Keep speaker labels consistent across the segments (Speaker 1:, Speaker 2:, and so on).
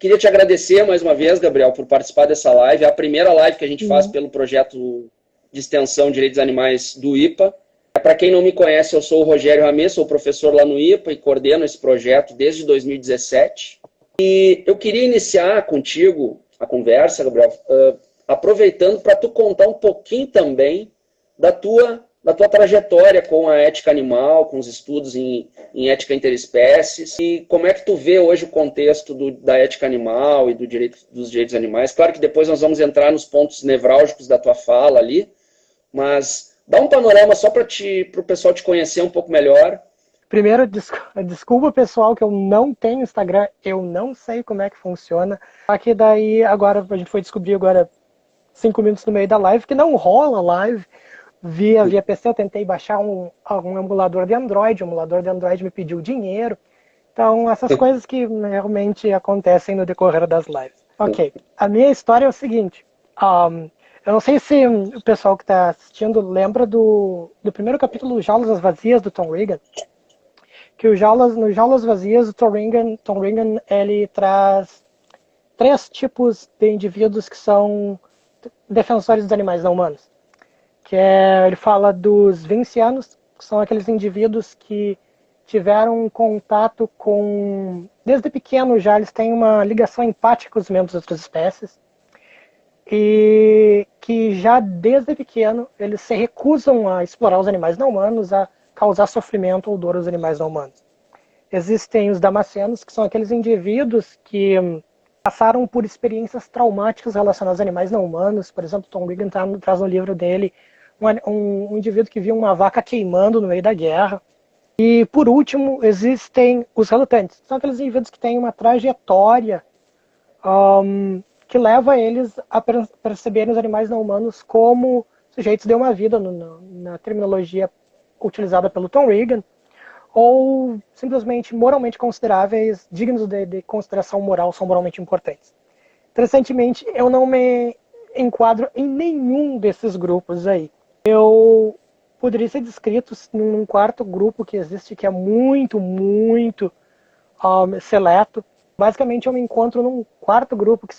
Speaker 1: Queria te agradecer mais uma vez, Gabriel, por participar dessa live. É a primeira live que a gente faz pelo projeto de extensão Direitos Animais do IPA. Para quem não me conhece, eu sou o Rogério Ramê, sou professor lá no IPA e coordeno esse projeto desde 2017. E eu queria iniciar contigo a conversa, Gabriel, aproveitando para tu contar um pouquinho também da tua trajetória com a ética animal, com os estudos em ética interespécies, e como é que tu vê hoje o contexto da ética animal e dos direitos animais. Claro que depois nós vamos entrar nos pontos nevrálgicos da tua fala ali, mas dá um panorama só para o pessoal te conhecer um pouco melhor.
Speaker 2: Primeiro, desculpa pessoal que eu não tenho Instagram, eu não sei como é que funciona. Aqui daí, agora a gente foi descobrir agora 5 minutos no meio da live que não rola live via PC. Eu tentei baixar um emulador de Android, o emulador de Android me pediu dinheiro. Então, essas coisas que realmente acontecem no decorrer das lives. Ok, a minha história é o seguinte, eu não sei se o pessoal que está assistindo lembra do primeiro capítulo Jaulas Vazias do Tom Regan, que no Jaulas Vazias o Tom Regan ele traz 3 tipos de indivíduos que são defensores dos animais não humanos. Ele fala dos vincianos, que são aqueles indivíduos que tiveram contato com... Desde pequeno já eles têm uma ligação empática com os membros de outras espécies. E que já desde pequeno eles se recusam a explorar os animais não humanos, a causar sofrimento ou dor aos animais não humanos. Existem os damascenos, que são aqueles indivíduos que passaram por experiências traumáticas relacionadas a animais não humanos. Por exemplo, Tom Regan traz no livro dele um indivíduo que viu uma vaca queimando no meio da guerra. E, por último, existem os relutantes. São aqueles indivíduos que têm uma trajetória que leva eles a perceberem os animais não humanos como sujeitos de uma vida, na terminologia utilizada pelo Tom Regan, ou simplesmente moralmente consideráveis, dignos de consideração moral, são moralmente importantes. Interessantemente, eu não me enquadro em nenhum desses grupos aí. Eu poderia ser descrito num quarto grupo que existe, que é muito, muito seleto. Basicamente, eu me encontro num quarto grupo que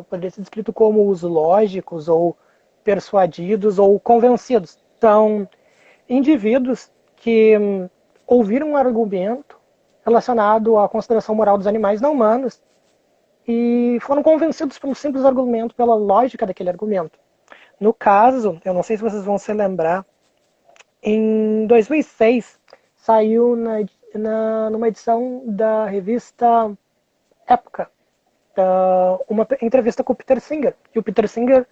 Speaker 2: poderia ser descrito como os lógicos, ou persuadidos, ou convencidos. São indivíduos que ouviram um argumento relacionado à consideração moral dos animais não humanos e foram convencidos por um simples argumento, pela lógica daquele argumento. No caso, eu não sei se vocês vão se lembrar, em 2006 saiu numa edição da revista Época uma entrevista com o Peter Singer. E o Peter Singer,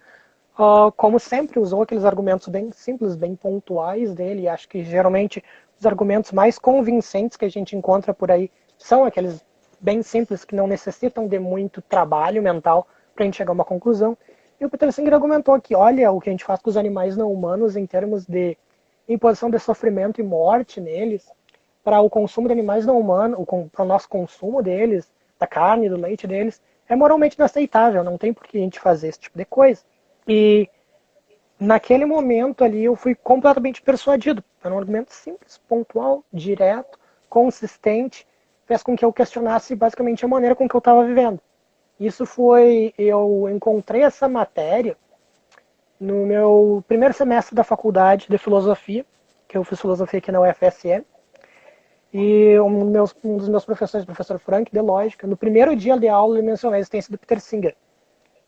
Speaker 2: como sempre, usou aqueles argumentos bem simples, bem pontuais dele. Acho que geralmente os argumentos mais convincentes que a gente encontra por aí são aqueles bem simples, que não necessitam de muito trabalho mental para a gente chegar a uma conclusão. E o Peter Singer argumentou que, olha, o que a gente faz com os animais não humanos em termos de imposição de sofrimento e morte neles, para o consumo de animais não humanos, para o nosso consumo deles, da carne, do leite deles, é moralmente inaceitável, não tem por que a gente fazer esse tipo de coisa. E naquele momento ali eu fui completamente persuadido. Era um argumento simples, pontual, direto, consistente, fez com que eu questionasse basicamente a maneira com que eu estava vivendo. Eu encontrei essa matéria no meu primeiro semestre da faculdade de filosofia, que eu fiz filosofia aqui na UFSM, e um dos meus professores, o professor Frank, de lógica, no primeiro dia de aula ele mencionou a existência do Peter Singer.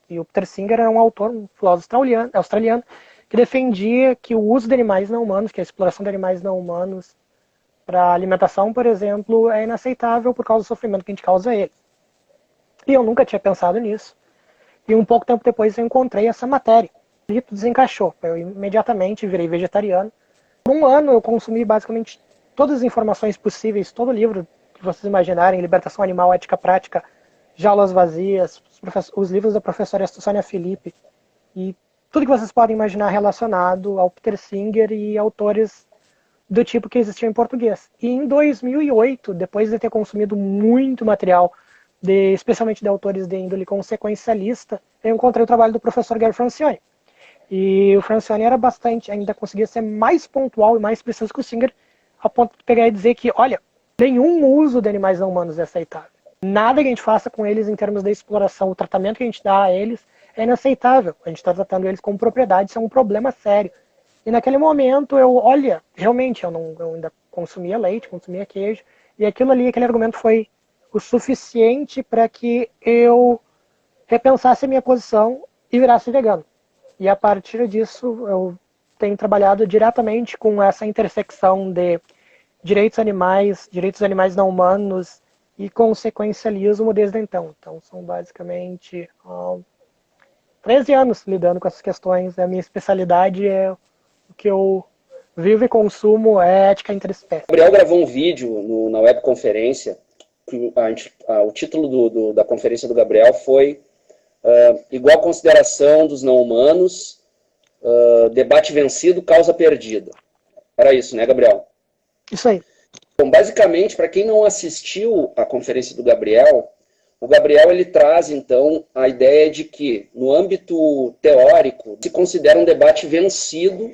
Speaker 2: E o Peter Singer era um autor, um filósofo australiano, que defendia que o uso de animais não humanos, que a exploração de animais não humanos para alimentação, por exemplo, é inaceitável por causa do sofrimento que a gente causa a eles. E eu nunca tinha pensado nisso. E um pouco tempo depois eu encontrei essa matéria. E tudo desencaixou. Eu imediatamente virei vegetariano. Por um ano eu consumi basicamente todas as informações possíveis, todo o livro que vocês imaginarem, Libertação Animal, Ética Prática, Jaulas Vazias, os livros da professora Sônia Felipe, e tudo que vocês podem imaginar relacionado ao Peter Singer e autores do tipo que existiam em português. E em 2008, depois de ter consumido muito material, especialmente de autores de índole consequencialista, eu encontrei o trabalho do professor Gary Francione. E o Francione ainda conseguia ser mais pontual e mais preciso que o Singer, a ponto de pegar e dizer que, olha, nenhum uso de animais não humanos é aceitável. Nada que a gente faça com eles em termos de exploração, o tratamento que a gente dá a eles é inaceitável. A gente está tratando eles como propriedade, isso é um problema sério. E naquele momento realmente eu ainda consumia leite, consumia queijo, e aquele argumento foi o suficiente para que eu repensasse a minha posição e virasse vegano. E a partir disso eu tenho trabalhado diretamente com essa intersecção de direitos animais não humanos e consequencialismo desde então. Então são basicamente 13 anos lidando com essas questões. A minha especialidade é o que eu vivo e consumo é ética interespécie.
Speaker 1: O Gabriel gravou um vídeo na webconferência, que o título da conferência do Gabriel foi Igual consideração dos não humanos, debate vencido, causa perdida. Era isso, né, Gabriel?
Speaker 2: Isso aí.
Speaker 1: Então, basicamente, para quem não assistiu à conferência do Gabriel, o Gabriel ele traz, então, a ideia de que, no âmbito teórico, se considera um debate vencido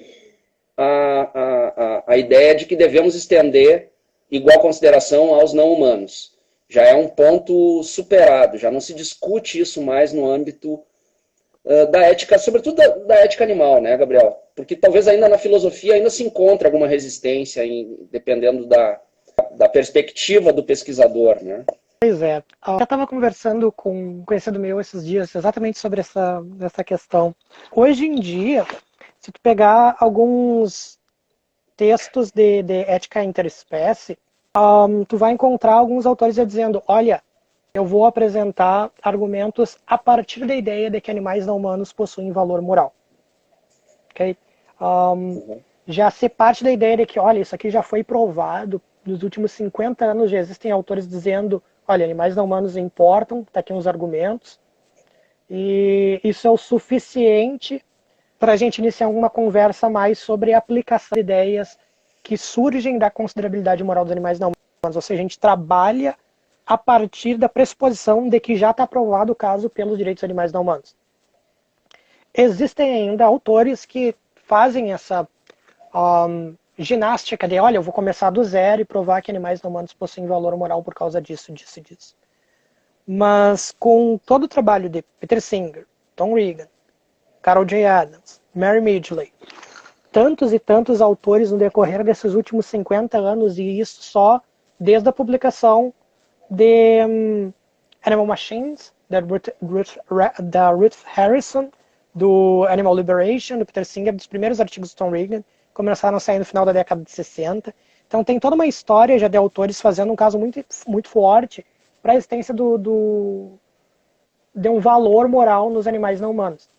Speaker 1: a ideia de que devemos estender igual consideração aos não humanos. Já é um ponto superado, já não se discute isso mais no âmbito da ética, sobretudo da ética animal, né, Gabriel? Porque talvez ainda na filosofia ainda se encontre alguma resistência, dependendo da perspectiva do pesquisador, né?
Speaker 2: Pois é. Eu estava conversando com um conhecido meu esses dias exatamente sobre essa questão. Hoje em dia, se tu pegar alguns textos de ética interespécie, tu vai encontrar alguns autores dizendo, olha, eu vou apresentar argumentos a partir da ideia de que animais não humanos possuem valor moral. Okay? Já se parte da ideia de que, olha, isso aqui já foi provado nos últimos 50 anos, já existem autores dizendo, olha, animais não humanos importam, tá aqui uns argumentos, e isso é o suficiente para a gente iniciar uma conversa mais sobre a aplicação de ideias que surgem da considerabilidade moral dos animais não humanos. Ou seja, a gente trabalha a partir da pressuposição de que já está aprovado o caso pelos direitos dos animais não humanos. Existem ainda autores que fazem essa ginástica de, olha, eu vou começar do zero e provar que animais não humanos possuem valor moral por causa disso, disso e disso. Mas com todo o trabalho de Peter Singer, Tom Regan, Carol J. Adams, Mary Midgley, tantos e tantos autores no decorrer desses últimos 50 anos, e isso só desde a publicação de Animal Machines, da Ruth Harrison, do Animal Liberation, do Peter Singer, dos primeiros artigos do Tom Regan, começaram a sair no final da década de 60. Então tem toda uma história já de autores fazendo um caso muito, muito forte para a existência de um valor moral nos animais não humanos.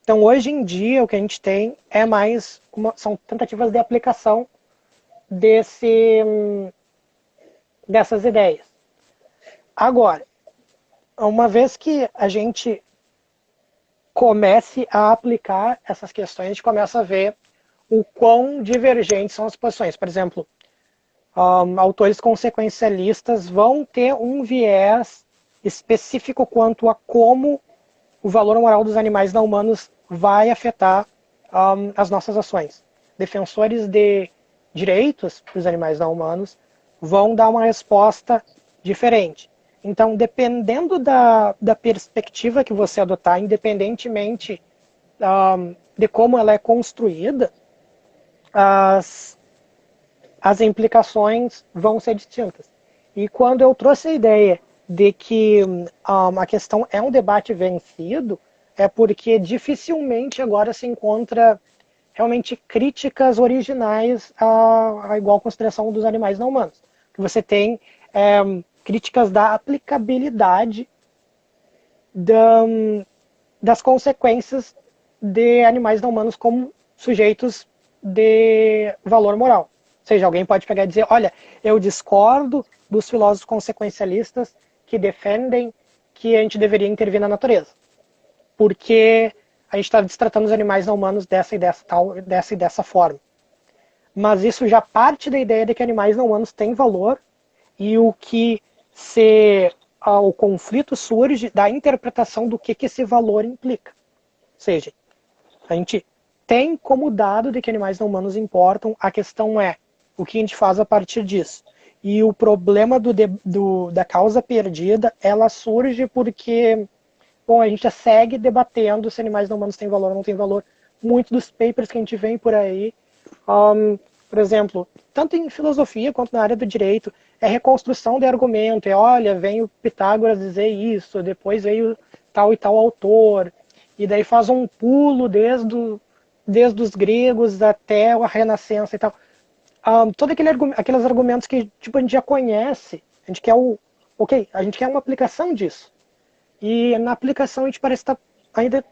Speaker 2: Então, hoje em dia, o que a gente tem é mais são tentativas de aplicação dessas ideias. Agora, uma vez que a gente comece a aplicar essas questões, a gente começa a ver o quão divergentes são as posições. Por exemplo, autores consequencialistas vão ter um viés específico quanto a como o valor moral dos animais não humanos vai afetar as nossas ações. Defensores de direitos dos animais não humanos vão dar uma resposta diferente. Então, dependendo da perspectiva que você adotar, independentemente de como ela é construída, as implicações vão ser distintas. E quando eu trouxe a ideia de que a questão é um debate vencido, é porque dificilmente agora se encontra realmente críticas originais à igual consideração dos animais não humanos. O que você tem críticas da aplicabilidade das consequências de animais não humanos como sujeitos de valor moral. Ou seja, alguém pode pegar e dizer, olha, eu discordo dos filósofos consequencialistas que defendem que a gente deveria intervir na natureza, porque a gente está destratando os animais não humanos dessa e dessa forma. Mas isso já parte da ideia de que animais não humanos têm valor, e o conflito surge da interpretação do que esse valor implica. Ou seja, a gente tem como dado de que animais não humanos importam, a questão é o que a gente faz a partir disso. E o problema da causa perdida, ela surge porque, bom, a gente já segue debatendo se animais não humanos têm valor ou não têm valor. Muitos dos papers que a gente vê por aí, por exemplo, tanto em filosofia quanto na área do direito, é reconstrução de argumento, olha, vem o Pitágoras dizer isso, depois veio tal e tal autor, e daí faz um pulo desde os gregos até a Renascença e tal. Todos aqueles argumentos que tipo, a gente já conhece, a gente quer a gente quer uma aplicação disso. E na aplicação a gente parece estar ainda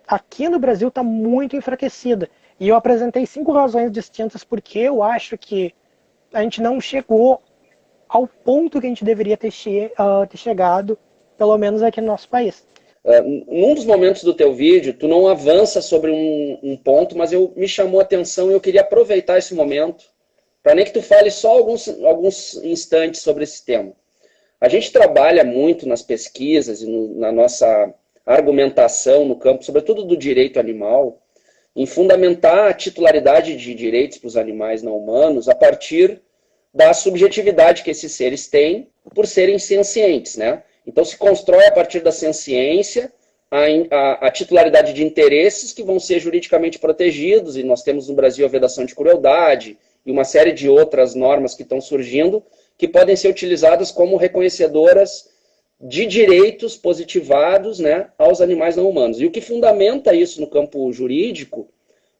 Speaker 2: aqui no Brasil está muito enfraquecida. E eu apresentei 5 razões distintas porque eu acho que a gente não chegou ao ponto que a gente deveria ter chegado, pelo menos aqui no nosso país.
Speaker 1: Num dos momentos do teu vídeo, tu não avança sobre um ponto, mas me chamou a atenção e eu queria aproveitar esse momento para nem que tu fale só alguns instantes sobre esse tema. A gente trabalha muito nas pesquisas e na nossa argumentação no campo, sobretudo do direito animal, em fundamentar a titularidade de direitos para os animais não humanos a partir da subjetividade que esses seres têm por serem sencientes, né? Então se constrói a partir da senciência a titularidade de interesses que vão ser juridicamente protegidos, e nós temos no Brasil a vedação de crueldade e uma série de outras normas que estão surgindo que podem ser utilizadas como reconhecedoras de direitos positivados, né, aos animais não humanos. E o que fundamenta isso no campo jurídico,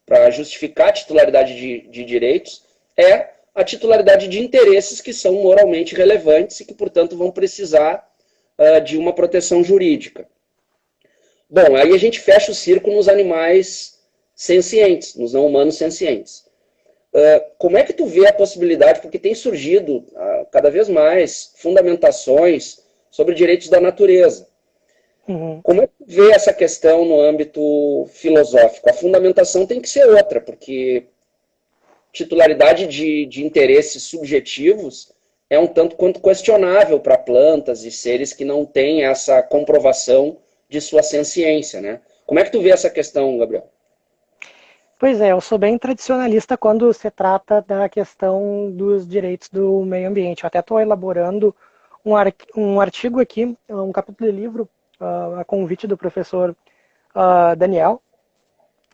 Speaker 1: para justificar a titularidade de direitos, é a titularidade de interesses que são moralmente relevantes e que, portanto, vão precisar de uma proteção jurídica. Bom, aí a gente fecha o círculo nos animais sencientes, nos não humanos sencientes. Como é que tu vê a possibilidade, porque tem surgido cada vez mais fundamentações sobre direitos da natureza. Uhum. Como é que tu vê essa questão no âmbito filosófico? A fundamentação tem que ser outra, porque titularidade de interesses subjetivos é um tanto quanto questionável para plantas e seres que não têm essa comprovação de sua senciência, né? Como é que tu vê essa questão, Gabriel?
Speaker 2: Pois é, eu sou bem tradicionalista quando se trata da questão dos direitos do meio ambiente. Eu até estou elaborando um artigo aqui, um capítulo de livro, a convite do professor Daniel,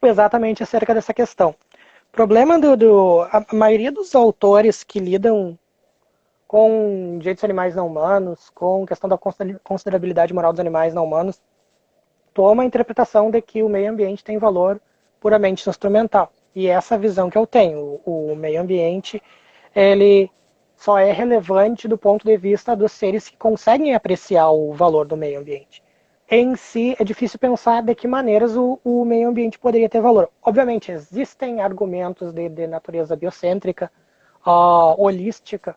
Speaker 2: exatamente acerca dessa questão. O problema a maioria dos autores que lidam com direitos animais não humanos, com questão da considerabilidade moral dos animais não humanos, toma a interpretação de que o meio ambiente tem valor puramente instrumental. E essa visão que eu tenho, o meio ambiente, ele só é relevante do ponto de vista dos seres que conseguem apreciar o valor do meio ambiente. Em si, é difícil pensar de que maneiras o meio ambiente poderia ter valor. Obviamente, existem argumentos de natureza biocêntrica, holística,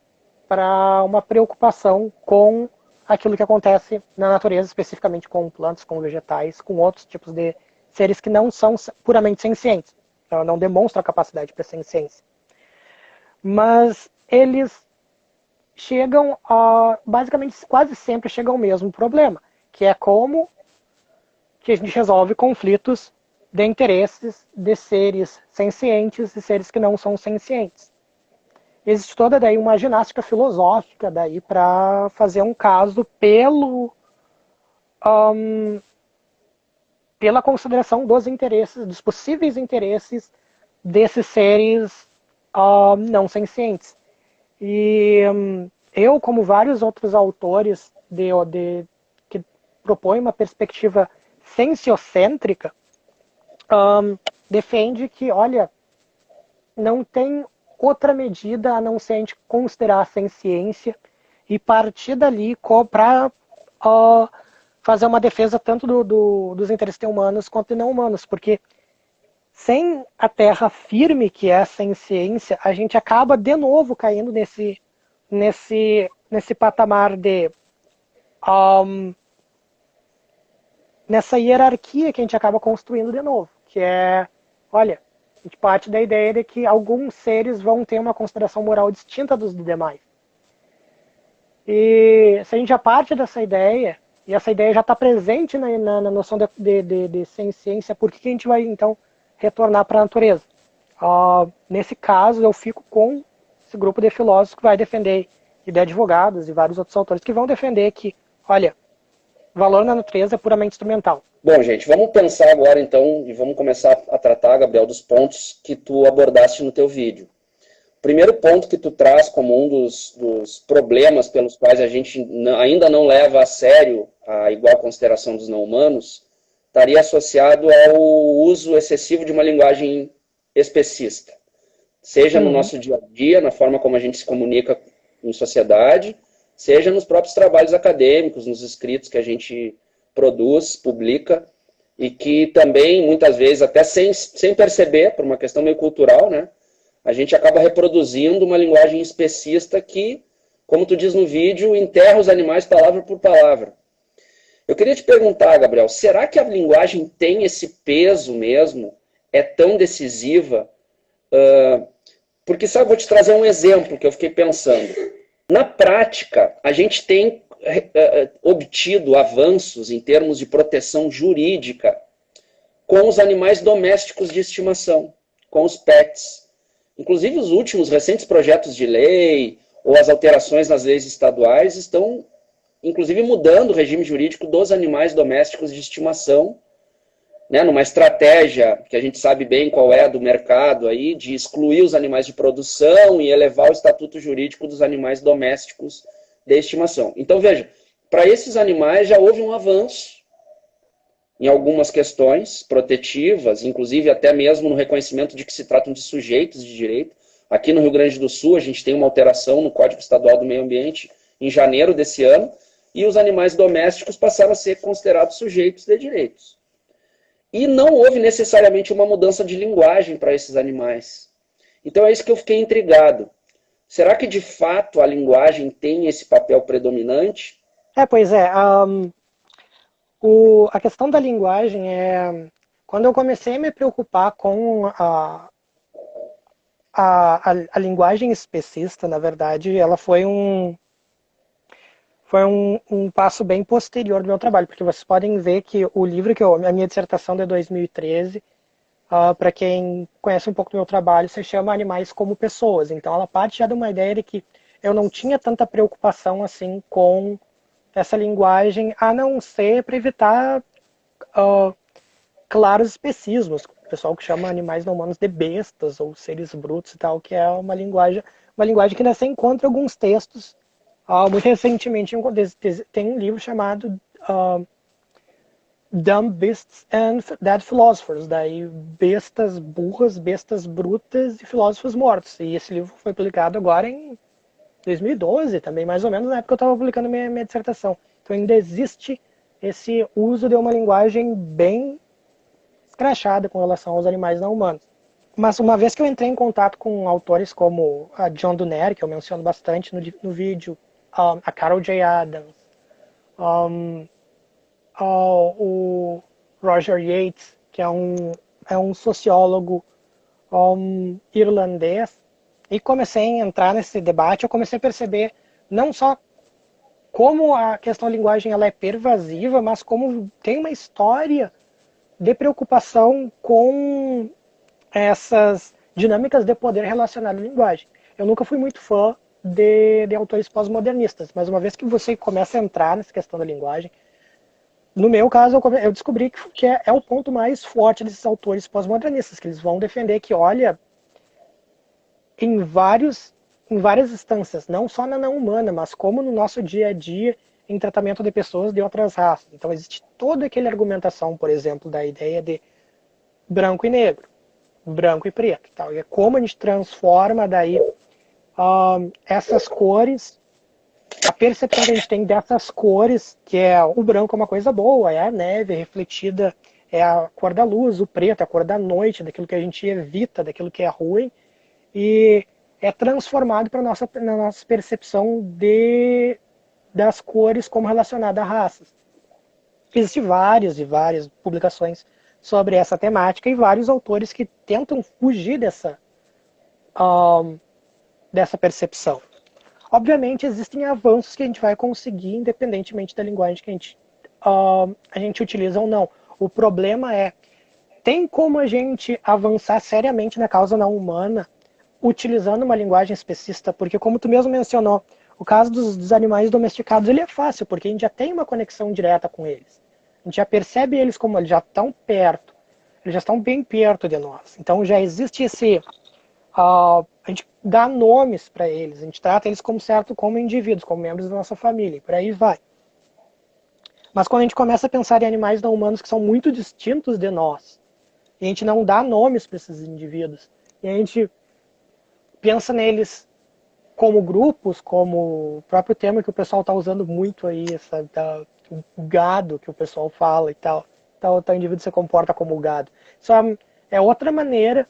Speaker 2: para uma preocupação com aquilo que acontece na natureza, especificamente com plantas, com vegetais, com outros tipos de seres que não são puramente sencientes. Não demonstram a capacidade para senciência. Mas eles chegam basicamente, quase sempre chegam ao mesmo problema, que é como que a gente resolve conflitos de interesses de seres sencientes e seres que não são sencientes. Existe toda daí uma ginástica filosófica daí para fazer um caso pela consideração dos interesses, dos possíveis interesses desses seres não sencientes. E eu, como vários outros autores que propõem uma perspectiva senciocêntrica, defende que, olha, não tem outra medida a não ser a gente considerar a senciência e partir dali para fazer uma defesa tanto dos interesses humanos quanto de não humanos, porque sem a terra firme, que é a senciência, a gente acaba de novo caindo nesse patamar de nessa hierarquia que a gente acaba construindo de novo, que é, olha, a gente parte da ideia de que alguns seres vão ter uma consideração moral distinta dos demais. E se a gente já parte dessa ideia, e essa ideia já está presente na noção de senciência, por que a gente vai, então, retornar para a natureza? Nesse caso, eu fico com esse grupo de filósofos que vai defender e de advogados e vários outros autores que vão defender que, olha, valor na natureza é puramente instrumental.
Speaker 1: Bom, gente, vamos pensar agora então e vamos começar a tratar, Gabriel, dos pontos que tu abordaste no teu vídeo. O primeiro ponto que tu traz como um dos problemas pelos quais a gente ainda não leva a sério a igual consideração dos não-humanos estaria associado ao uso excessivo de uma linguagem especista. Seja no nosso dia a dia, na forma como a gente se comunica em sociedade, seja nos próprios trabalhos acadêmicos, nos escritos que a gente produz, publica, e que também, muitas vezes, até sem perceber, por uma questão meio cultural, né, a gente acaba reproduzindo uma linguagem especista que, como tu diz no vídeo, enterra os animais palavra por palavra. Eu queria te perguntar, Gabriel, será que a linguagem tem esse peso mesmo? É tão decisiva? Porque, sabe, vou te trazer um exemplo que eu fiquei pensando. Na prática, a gente tem obtido avanços em termos de proteção jurídica com os animais domésticos de estimação, com os pets. Inclusive, os últimos recentes projetos de lei ou as alterações nas leis estaduais estão, inclusive, mudando o regime jurídico dos animais domésticos de estimação, né, numa estratégia que a gente sabe bem qual é do mercado aí, de excluir os animais de produção e elevar o estatuto jurídico dos animais domésticos de estimação. Então, veja, para esses animais já houve um avanço em algumas questões protetivas, inclusive até mesmo no reconhecimento de que se tratam de sujeitos de direito. Aqui no Rio Grande do Sul, a gente tem uma alteração no Código Estadual do Meio Ambiente em janeiro desse ano, e os animais domésticos passaram a ser considerados sujeitos de direitos. E não houve necessariamente uma mudança de linguagem para esses animais. Então é isso que eu fiquei intrigado. Será que de fato a linguagem tem esse papel predominante?
Speaker 2: Pois é. A questão da linguagem é... Quando eu comecei a me preocupar com a linguagem especista, na verdade, ela foi um passo bem posterior do meu trabalho, porque vocês podem ver que o livro a minha dissertação de 2013, para quem conhece um pouco do meu trabalho, se chama Animais como Pessoas. Então ela parte já de uma ideia de que eu não tinha tanta preocupação assim com essa linguagem, a não ser para evitar claros especismos. O pessoal que chama animais não humanos de bestas ou seres brutos e tal, que é uma linguagem que ainda se encontra em alguns textos. Muito recentemente tem um livro chamado Dumb Beasts and Dead Philosophers, daí bestas burras, bestas brutas e filósofos mortos. E esse livro foi publicado agora em 2012, também mais ou menos na época que eu estava publicando minha dissertação. Então ainda existe esse uso de uma linguagem bem escrachada com relação aos animais não humanos. Mas uma vez que eu entrei em contato com autores como a John Dunner, que eu menciono bastante no vídeo, a Carol J. Adams, o Roger Yates, que é um sociólogo irlandês, e comecei a entrar nesse debate, eu comecei a perceber não só como a questão da linguagem ela é pervasiva, mas como tem uma história de preocupação com essas dinâmicas de poder relacionadas à linguagem. Eu nunca fui muito fã de autores pós-modernistas, mas uma vez que você começa a entrar nessa questão da linguagem, no meu caso, eu descobri que é o ponto mais forte desses autores pós-modernistas, que eles vão defender que, olha, em várias instâncias, não só na não humana, mas como no nosso dia a dia, em tratamento de pessoas de outras raças. Então existe toda aquela argumentação, por exemplo, da ideia de branco e negro, branco e preto. Tal. E é como a gente transforma daí essas cores, a percepção que a gente tem dessas cores, que é o branco é uma coisa boa, é a neve refletida, é a cor da luz, o preto é a cor da noite, daquilo que a gente evita, daquilo que é ruim, e é transformado para na nossa percepção das cores como relacionada a raças. Existem várias e várias publicações sobre essa temática e vários autores que tentam fugir dessa percepção. Obviamente, existem avanços que a gente vai conseguir, independentemente da linguagem que a gente utiliza ou não. O problema é, tem como a gente avançar seriamente na causa não humana utilizando uma linguagem especista? Porque, como tu mesmo mencionou, O caso dos animais domesticados, ele é fácil, porque a gente já tem uma conexão direta com eles. A gente já percebe eles como eles já estão perto, eles já estão bem perto de nós. Então já existe esse... a gente dá nomes para eles, a gente trata eles como indivíduos, como membros da nossa família, e por aí vai. Mas quando a gente começa a pensar em animais não humanos que são muito distintos de nós, e a gente não dá nomes para esses indivíduos, e a gente pensa neles como grupos, como o próprio termo que o pessoal está usando muito aí, o gado que o pessoal fala e tal. Tal indivíduo se comporta como gado. Isso é outra maneira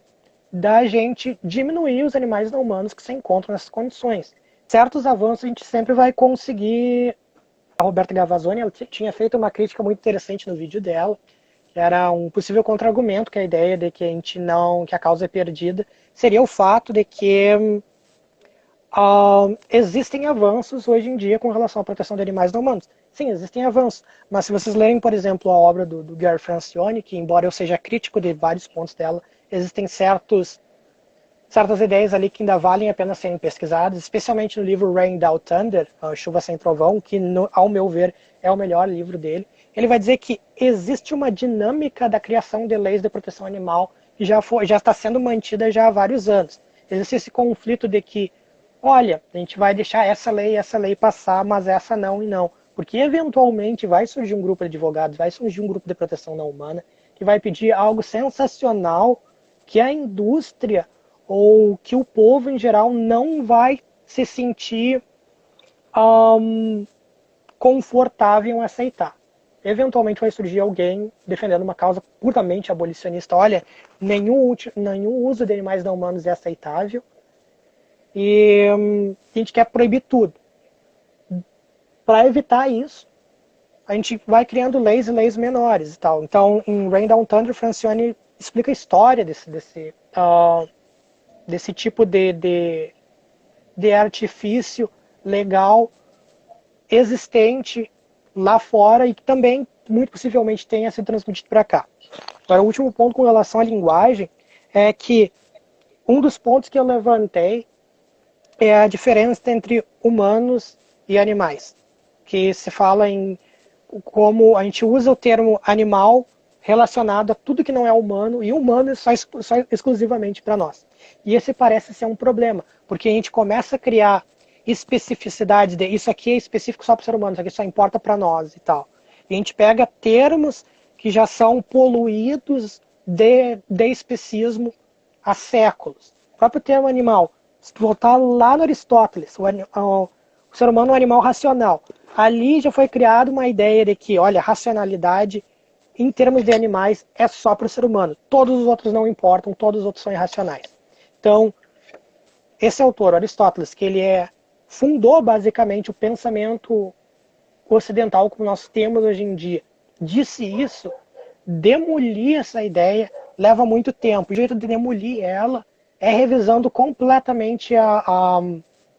Speaker 2: da gente diminuir os animais não humanos que se encontram nessas condições. Certos avanços a gente sempre vai conseguir. A Roberta Gavazzoni, ela tinha feito uma crítica muito interessante no vídeo dela, que era um possível contra-argumento, que a ideia de que que a causa é perdida, seria o fato de que existem avanços hoje em dia com relação à proteção de animais não humanos. Sim, existem avanços, mas se vocês lerem, por exemplo, a obra do Gary Francione, que embora eu seja crítico de vários pontos dela, existem certas ideias ali que ainda valem a pena serem pesquisadas, especialmente no livro Rain Down Thunder, Chuva Sem Trovão, que, ao meu ver, é o melhor livro dele. Ele vai dizer que existe uma dinâmica da criação de leis de proteção animal que já está sendo mantida já há vários anos. Existe esse conflito de que, olha, a gente vai deixar essa lei passar, mas essa não e não. Porque eventualmente vai surgir um grupo de advogados, vai surgir um grupo de proteção não humana, que vai pedir algo sensacional que a indústria ou que o povo em geral não vai se sentir confortável em aceitar. Eventualmente vai surgir alguém defendendo uma causa puramente abolicionista. Olha, nenhum uso de animais não humanos é aceitável e a gente quer proibir tudo. Para evitar isso, a gente vai criando leis e leis menores e tal. Então, em Rain Down Thunder, Francione explica a história desse tipo de artifício legal existente lá fora e que também, muito possivelmente, tenha sido transmitido para cá. Agora, o último ponto com relação à linguagem é que um dos pontos que eu levantei é a diferença entre humanos e animais, que se fala em como a gente usa o termo animal relacionado a tudo que não é humano, e humano só exclusivamente para nós. E esse parece ser um problema, porque a gente começa a criar especificidades de isso aqui é específico só para o ser humano, isso aqui só importa para nós e tal. E a gente pega termos que já são poluídos de especismo há séculos. O próprio termo animal, se voltar lá no Aristóteles, o ser humano é um animal racional. Ali já foi criada uma ideia de que, olha, racionalidade em termos de animais é só para o ser humano. Todos os outros não importam, todos os outros são irracionais. Então, esse autor, Aristóteles, que ele fundou basicamente o pensamento ocidental como nós temos hoje em dia, disse isso, demolir essa ideia leva muito tempo. O jeito de demolir ela é revisando completamente,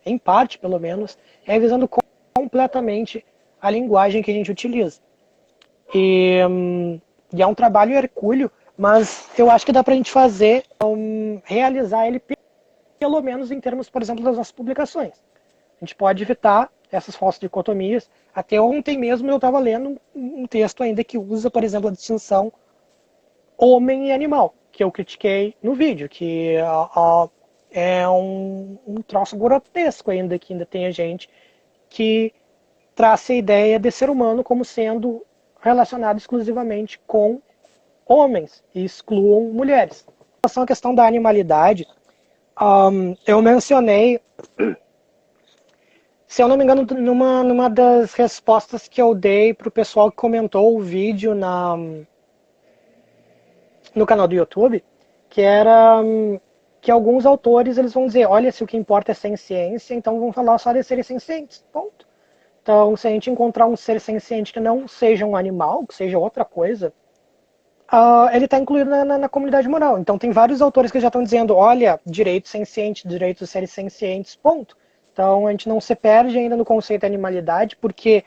Speaker 2: em parte pelo menos, é revisando completamente a linguagem que a gente utiliza. E é um trabalho hercúleo, mas eu acho que dá pra gente fazer, realizar ele pelo menos em termos, por exemplo, das nossas publicações. A gente pode evitar essas falsas dicotomias. Até ontem mesmo eu estava lendo um texto ainda que usa, por exemplo, a distinção homem e animal, que eu critiquei no vídeo, que é um troço grotesco ainda, que ainda tem gente que traça a ideia de ser humano como sendo relacionado exclusivamente com homens e excluam mulheres. Em relação à questão da animalidade, eu mencionei, se eu não me engano, numa das respostas que eu dei para o pessoal que comentou o vídeo no canal do YouTube, que era que alguns autores eles vão dizer, olha, se o que importa é ciência, então vão falar só de seres sencientes, ponto. Então, se a gente encontrar um ser senciente que não seja um animal, que seja outra coisa, ele está incluído na comunidade moral. Então, tem vários autores que já estão dizendo, olha, direitos sencientes, direitos dos seres sencientes, ponto. Então, a gente não se perde ainda no conceito de animalidade, porque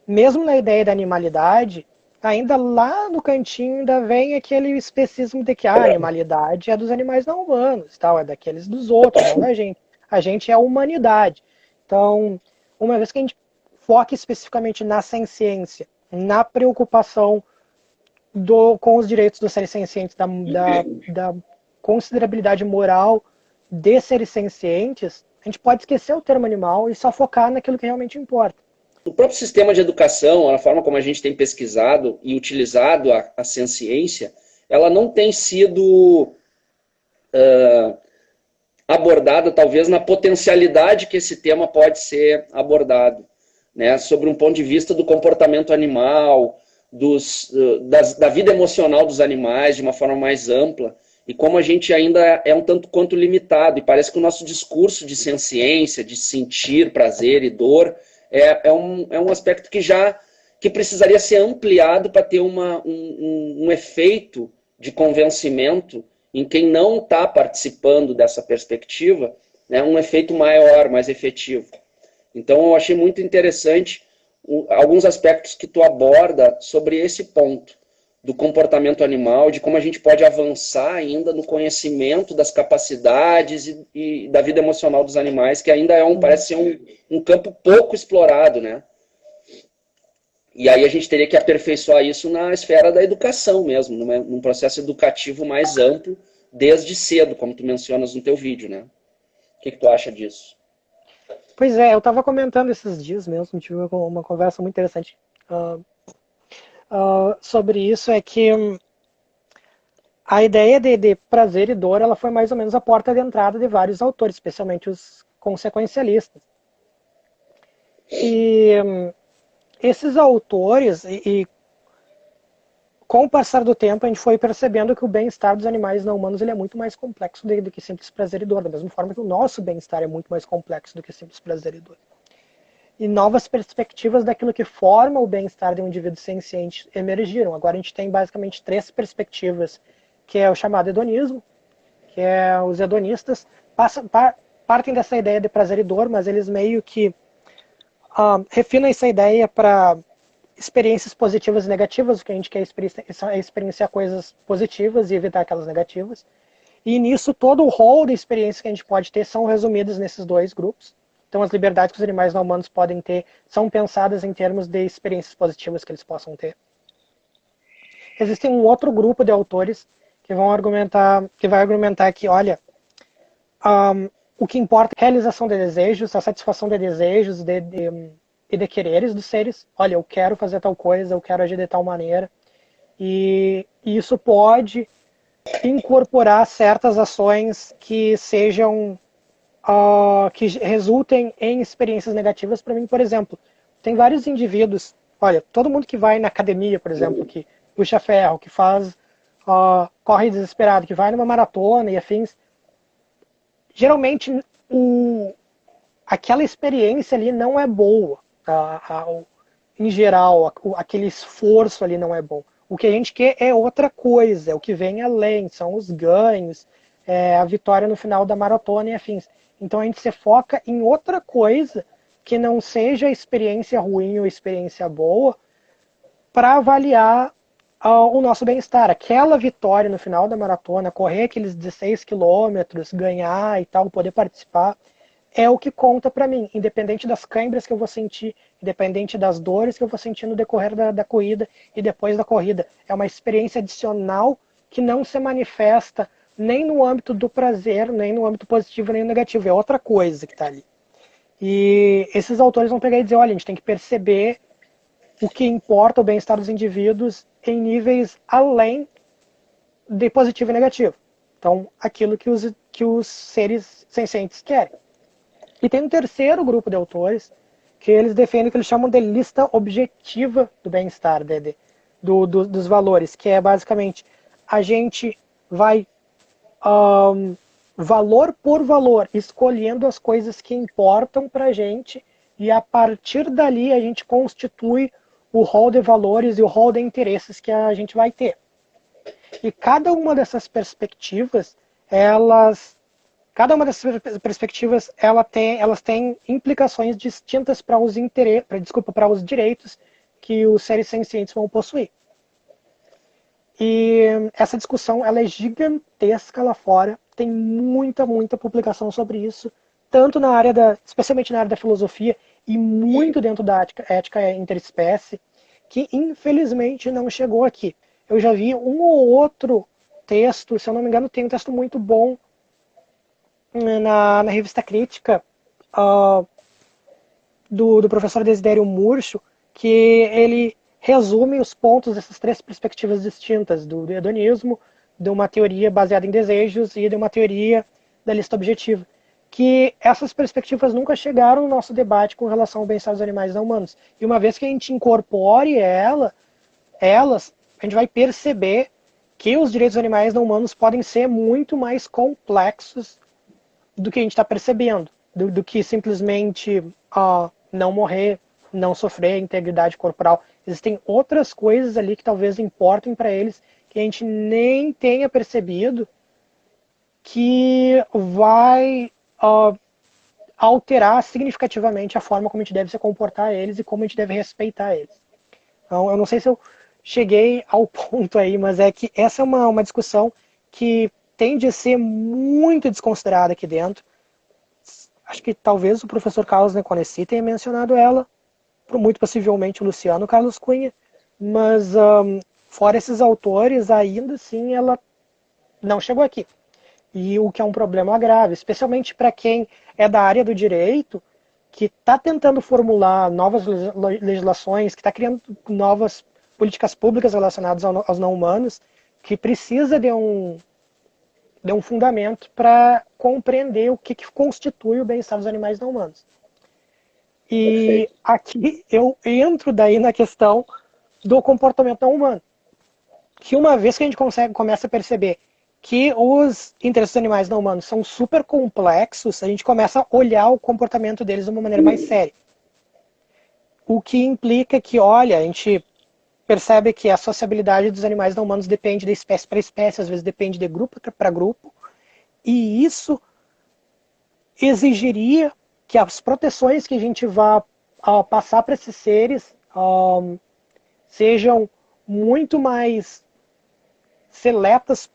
Speaker 2: mesmo na ideia da animalidade, ainda lá no cantinho ainda vem aquele especismo de que a animalidade é dos animais não humanos, tal, é daqueles dos outros, não da gente. A gente é a humanidade. Então, uma vez que a gente foca especificamente na senciência, na preocupação com os direitos dos seres sencientes, da considerabilidade moral de seres sencientes, a gente pode esquecer o termo animal e só focar naquilo que realmente importa.
Speaker 1: O próprio sistema de educação, a forma como a gente tem pesquisado e utilizado a ciência, ela não tem sido abordada, talvez, na potencialidade que esse tema pode ser abordado, né? Sobre um ponto de vista do comportamento animal, da vida emocional dos animais de uma forma mais ampla, e como a gente ainda é um tanto quanto limitado, e parece que o nosso discurso de ciência, de sentir prazer e dor, é um aspecto que precisaria ser ampliado para ter um efeito de convencimento em quem não está participando dessa perspectiva, né, um efeito maior, mais efetivo. Então eu achei muito interessante alguns aspectos que tu aborda sobre esse ponto do comportamento animal, de como a gente pode avançar ainda no conhecimento das capacidades e da vida emocional dos animais, que ainda parece ser um campo pouco explorado, né? E aí a gente teria que aperfeiçoar isso na esfera da educação mesmo, num processo educativo mais amplo, desde cedo, como tu mencionas no teu vídeo, né? O que tu acha disso?
Speaker 2: Pois é, eu estava comentando esses dias mesmo, tive uma conversa muito interessante sobre isso, é que a ideia de prazer e dor, ela foi mais ou menos a porta de entrada de vários autores, especialmente os consequencialistas. E esses autores, com o passar do tempo, a gente foi percebendo que o bem-estar dos animais não humanos ele é muito mais complexo do que simples prazer e dor, da mesma forma que o nosso bem-estar é muito mais complexo do que simples prazer e dor. E novas perspectivas daquilo que forma o bem-estar de um indivíduo senciente emergiram. Agora a gente tem basicamente 3 perspectivas, que é o chamado hedonismo, que é os hedonistas, partem dessa ideia de prazer e dor, mas eles meio que refinam essa ideia para experiências positivas e negativas. O que a gente quer é experienciar coisas positivas e evitar aquelas negativas. E nisso todo o rol de experiências que a gente pode ter são resumidas nesses 2 grupos. Então as liberdades que os animais não humanos podem ter são pensadas em termos de experiências positivas que eles possam ter. Existe um outro grupo de autores que vai argumentar que, olha, o que importa é a realização de desejos, a satisfação de desejos e de quereres dos seres. Olha, eu quero fazer tal coisa, eu quero agir de tal maneira. E isso pode incorporar certas ações que sejam que resultem em experiências negativas para mim. Por exemplo, tem vários indivíduos, olha, todo mundo que vai na academia, por exemplo, que puxa ferro, que faz corre desesperado, que vai numa maratona e afins, geralmente aquela experiência ali não é boa, em geral, aquele esforço ali não é bom. O que a gente quer é outra coisa, é o que vem além, são os ganhos, a vitória no final da maratona e afins. Então a gente se foca em outra coisa que não seja experiência ruim ou experiência boa para avaliar o nosso bem-estar. Aquela vitória no final da maratona, correr aqueles 16 quilômetros, ganhar e tal, poder participar, é o que conta para mim, independente das câimbras que eu vou sentir, independente das dores que eu vou sentir no decorrer da corrida e depois da corrida. É uma experiência adicional que não se manifesta nem no âmbito do prazer, nem no âmbito positivo, nem no negativo. É outra coisa que está ali. E esses autores vão pegar e dizer, olha, a gente tem que perceber o que importa o bem-estar dos indivíduos em níveis além de positivo e negativo. Então, aquilo que os seres sencientes querem. E tem um terceiro grupo de autores que eles defendem o que eles chamam de lista objetiva do bem-estar, dos valores, que é basicamente a gente vai valor por valor, escolhendo as coisas que importam para a gente e a partir dali a gente constitui o rol de valores e o rol de interesses que a gente vai ter. E cada uma dessas perspectivas, elas têm implicações distintas para os direitos que os seres sencientes vão possuir. E essa discussão ela é gigantesca lá fora, tem muita publicação sobre isso, tanto especialmente na área da filosofia. e muito dentro da ética interespécie, que infelizmente não chegou aqui. Eu já vi um ou outro texto, se eu não me engano, tem um texto muito bom na revista Crítica, do professor Desidério Murcho, que ele resume os pontos dessas três perspectivas distintas, do hedonismo, de uma teoria baseada em desejos e de uma teoria da lista objetiva. Que essas perspectivas nunca chegaram no nosso debate com relação ao bem-estar dos animais não humanos. E uma vez que a gente incorpore elas, a gente vai perceber que os direitos dos animais não humanos podem ser muito mais complexos do que a gente está percebendo, do que simplesmente não morrer, não sofrer integridade corporal. Existem outras coisas ali que talvez importem para eles que a gente nem tenha percebido, que vai alterar significativamente a forma como a gente deve se comportar a eles e como a gente deve respeitar eles. Então, eu não sei se eu cheguei ao ponto aí, mas é que essa é uma discussão que tende a ser muito desconsiderada aqui dentro. Acho que talvez o professor Carlos Neconesi tenha mencionado ela, muito possivelmente o Luciano Carlos Cunha, mas fora esses autores, ainda assim ela não chegou aqui. E o que é um problema grave, especialmente para quem é da área do direito, que está tentando formular novas legislações, que está criando novas políticas públicas relacionadas aos não humanos, que precisa de um fundamento para compreender o que constitui o bem-estar dos animais não humanos. E perfeito. Aqui eu entro daí na questão do comportamento não humano. Que uma vez que a gente começa a perceber que os interesses dos animais não humanos são super complexos, a gente começa a olhar o comportamento deles de uma maneira mais séria. O que implica que, olha, a gente percebe que a sociabilidade dos animais não humanos depende de espécie para espécie, às vezes depende de grupo para grupo, e isso exigiria que as proteções que a gente vá passar para esses seres sejam muito mais seletas,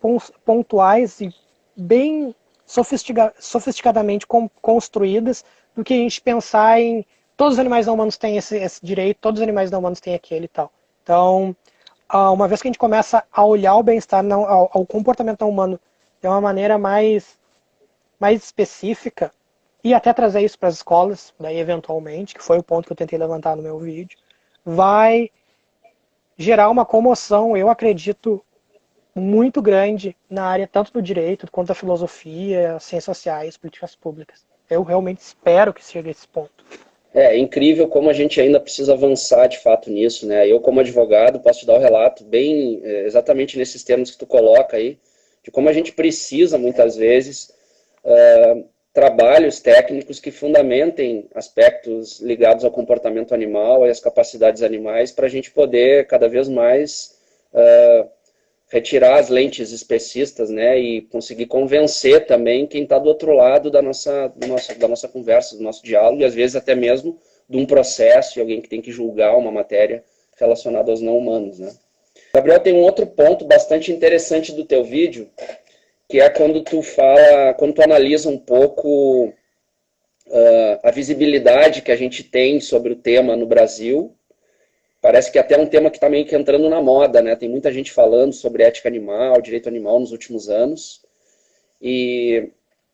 Speaker 2: pontuais e bem sofisticadamente construídas do que a gente pensar em todos os animais não humanos têm esse direito, todos os animais não humanos têm aquele e tal. Então, uma vez que a gente começa a olhar o bem-estar, ao comportamento não humano de uma maneira mais específica, e até trazer isso para as escolas, daí eventualmente, que foi o ponto que eu tentei levantar no meu vídeo, vai gerar uma comoção, eu acredito, muito grande na área tanto do direito quanto da filosofia, ciências sociais, políticas públicas. Eu realmente espero que chegue a esse ponto.
Speaker 1: É incrível como a gente ainda precisa avançar de fato nisso, né? Eu, como advogado, posso te dar um relato bem exatamente nesses termos que tu coloca aí, de como a gente precisa, muitas vezes, trabalhos técnicos que fundamentem aspectos ligados ao comportamento animal e às capacidades animais para a gente poder cada vez mais retirar as lentes especistas, né, e conseguir convencer também quem está do outro lado da nossa conversa, do nosso diálogo, e às vezes até mesmo de um processo e alguém que tem que julgar uma matéria relacionada aos não humanos, né. Gabriel, tem um outro ponto bastante interessante do teu vídeo, que é quando tu analisa um pouco a visibilidade que a gente tem sobre o tema no Brasil. Parece que até é um tema que está meio que entrando na moda, né? Tem muita gente falando sobre ética animal, direito animal nos últimos anos. E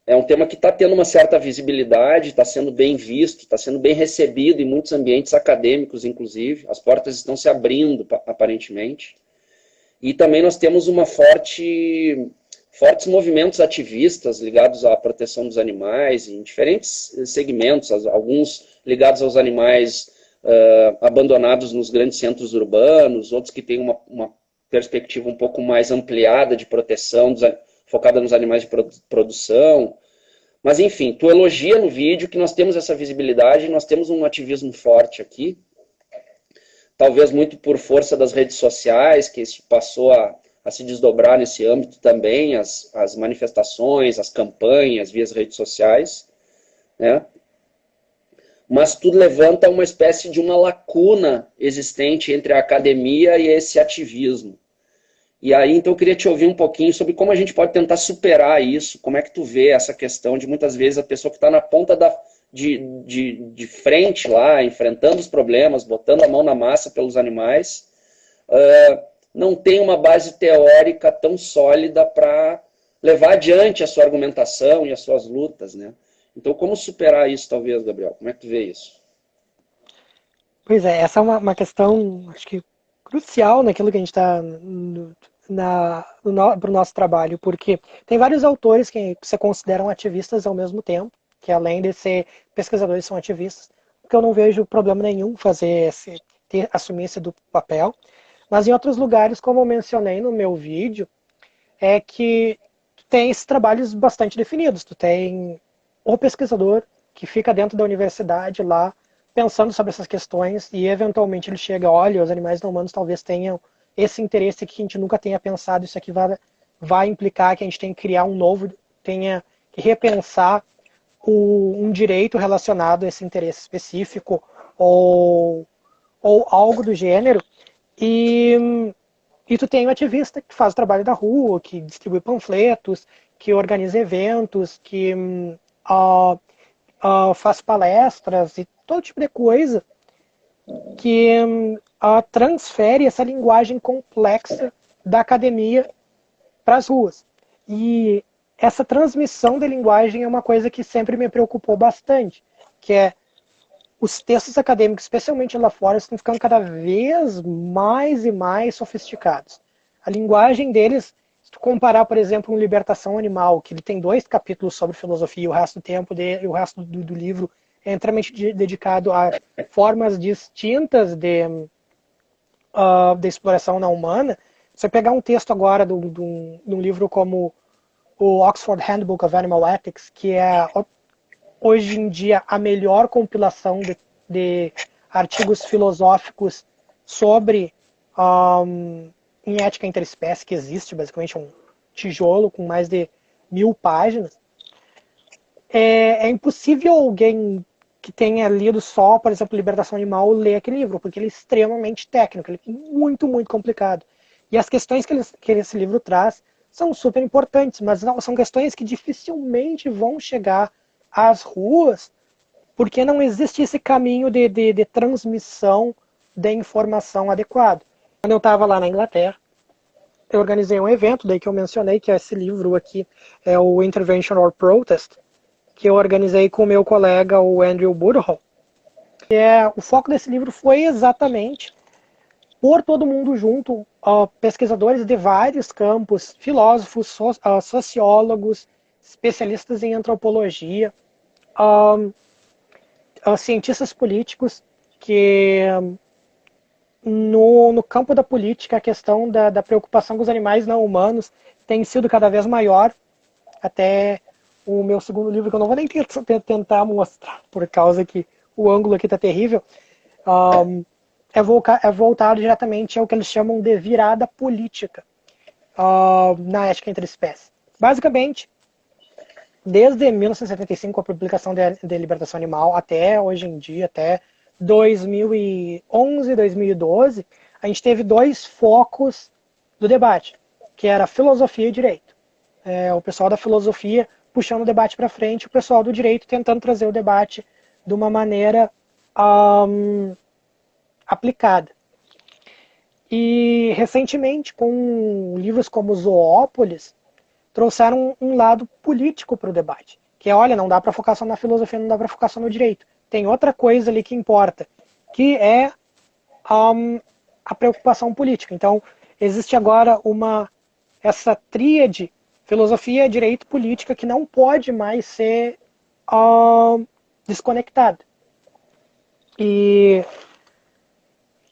Speaker 1: é um tema que está tendo uma certa visibilidade, está sendo bem visto, está sendo bem recebido em muitos ambientes acadêmicos, inclusive. As portas estão se abrindo, aparentemente. E também nós temos fortes movimentos ativistas ligados à proteção dos animais, em diferentes segmentos, alguns ligados aos animais abandonados nos grandes centros urbanos, outros que têm uma perspectiva um pouco mais ampliada de proteção, focada nos animais de produção. Mas, enfim, tu elogia no vídeo que nós temos essa visibilidade, nós temos um ativismo forte aqui, talvez muito por força das redes sociais, que isso passou a se desdobrar nesse âmbito também, as manifestações, as campanhas via as redes sociais, né? Mas tudo levanta uma espécie de uma lacuna existente entre a academia e esse ativismo. E aí, então, eu queria te ouvir um pouquinho sobre como a gente pode tentar superar isso, como é que tu vê essa questão de, muitas vezes, a pessoa que está na ponta de frente lá, enfrentando os problemas, botando a mão na massa pelos animais, não tem uma base teórica tão sólida para levar adiante a sua argumentação e as suas lutas, né? Então, como superar isso, talvez, Gabriel? Como é que tu vê isso?
Speaker 2: Pois é, essa é uma questão, acho que crucial naquilo que a gente está para o nosso trabalho, porque tem vários autores que se consideram ativistas ao mesmo tempo, que além de ser pesquisadores são ativistas, porque eu não vejo problema nenhum assumir esse duplo papel. Mas em outros lugares, como eu mencionei no meu vídeo, é que tu tem esses trabalhos bastante definidos. Tu tem o pesquisador que fica dentro da universidade lá, pensando sobre essas questões, e eventualmente ele chega, olha, os animais não humanos talvez tenham esse interesse que a gente nunca tenha pensado, isso aqui vai implicar que a gente tem que criar um novo, tenha que repensar um direito relacionado a esse interesse específico, ou algo do gênero, e tu tem um ativista que faz o trabalho da rua, que distribui panfletos, que organiza eventos, que faz palestras e todo tipo de coisa que transfere essa linguagem complexa da academia para as ruas. E essa transmissão da linguagem é uma coisa que sempre me preocupou bastante, que é os textos acadêmicos, especialmente lá fora, estão ficando cada vez mais e mais sofisticados. A linguagem deles, se tu comparar, por exemplo, um Libertação Animal, que ele tem 2 capítulos sobre filosofia e o resto do tempo e o resto do livro é inteiramente dedicado a formas distintas de exploração na humana. Você pegar um texto agora de um livro como o Oxford Handbook of Animal Ethics, que é hoje em dia a melhor compilação de artigos filosóficos sobre em ética interespécie que existe, basicamente um tijolo com mais de 1000 páginas. É impossível alguém que tenha lido só, por exemplo, Libertação Animal, ler aquele livro, porque ele é extremamente técnico, ele é muito, muito complicado. E as questões que esse livro traz são super importantes, mas não, são questões que dificilmente vão chegar às ruas, porque não existe esse caminho de transmissão de informação adequado. Quando eu estava lá na Inglaterra, eu organizei um evento, daí que eu mencionei, que é esse livro aqui, é o Intervention or Protest, que eu organizei com o meu colega, o Andrew Woodhull. O foco desse livro foi exatamente pôr todo mundo junto, pesquisadores de vários campos, filósofos, sociólogos, especialistas em antropologia, cientistas políticos, que no campo da política a questão da preocupação com os animais não humanos tem sido cada vez maior. Até o meu segundo livro, que eu não vou nem tentar mostrar, por causa que o ângulo aqui está terrível, é voltado diretamente ao que eles chamam de virada política na ética entre espécies. Basicamente, desde 1975, a publicação de Libertação Animal, até hoje em dia, até 2011, 2012, a gente teve 2 focos do debate, que era filosofia e direito. O pessoal da filosofia puxando o debate para frente, o pessoal do direito tentando trazer o debate de uma maneira aplicada. E recentemente, com livros como Zoópolis, trouxeram um lado político para o debate, que é, olha, não dá para focar só na filosofia, não dá para focar só no direito. Tem outra coisa ali que importa, que é a preocupação política. Então, existe agora essa tríade filosofia, direito, política, que não pode mais ser desconectada. E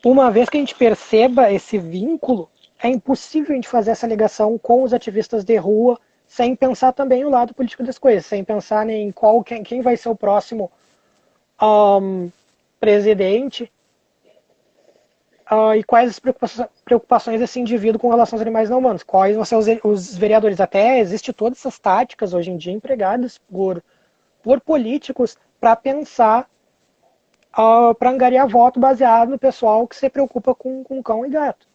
Speaker 2: uma vez que a gente perceba esse vínculo, é impossível a gente fazer essa ligação com os ativistas de rua sem pensar também o lado político das coisas, sem pensar em quem vai ser o próximo presidente e quais as preocupações desse indivíduo com relação aos animais não humanos, quais vão ser os vereadores. Até existem todas essas táticas hoje em dia empregadas por políticos para pensar, para angariar voto baseado no pessoal que se preocupa com cão e gato.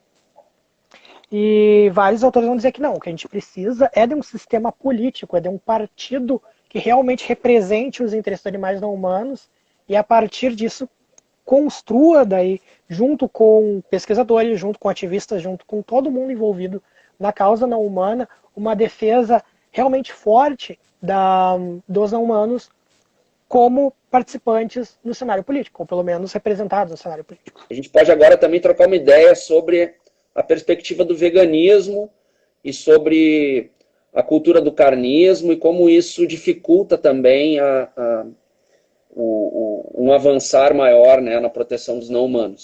Speaker 2: E vários autores vão dizer que não, o que a gente precisa é de um sistema político, é de um partido que realmente represente os interesses dos animais não humanos e a partir disso construa daí, junto com pesquisadores, junto com ativistas, junto com todo mundo envolvido na causa não humana, uma defesa realmente forte dos não humanos como participantes no cenário político, ou pelo menos representados no cenário político.
Speaker 1: A gente pode agora também trocar uma ideia sobre a perspectiva do veganismo e sobre a cultura do carnismo e como isso dificulta também um avançar maior, né, na proteção dos não tá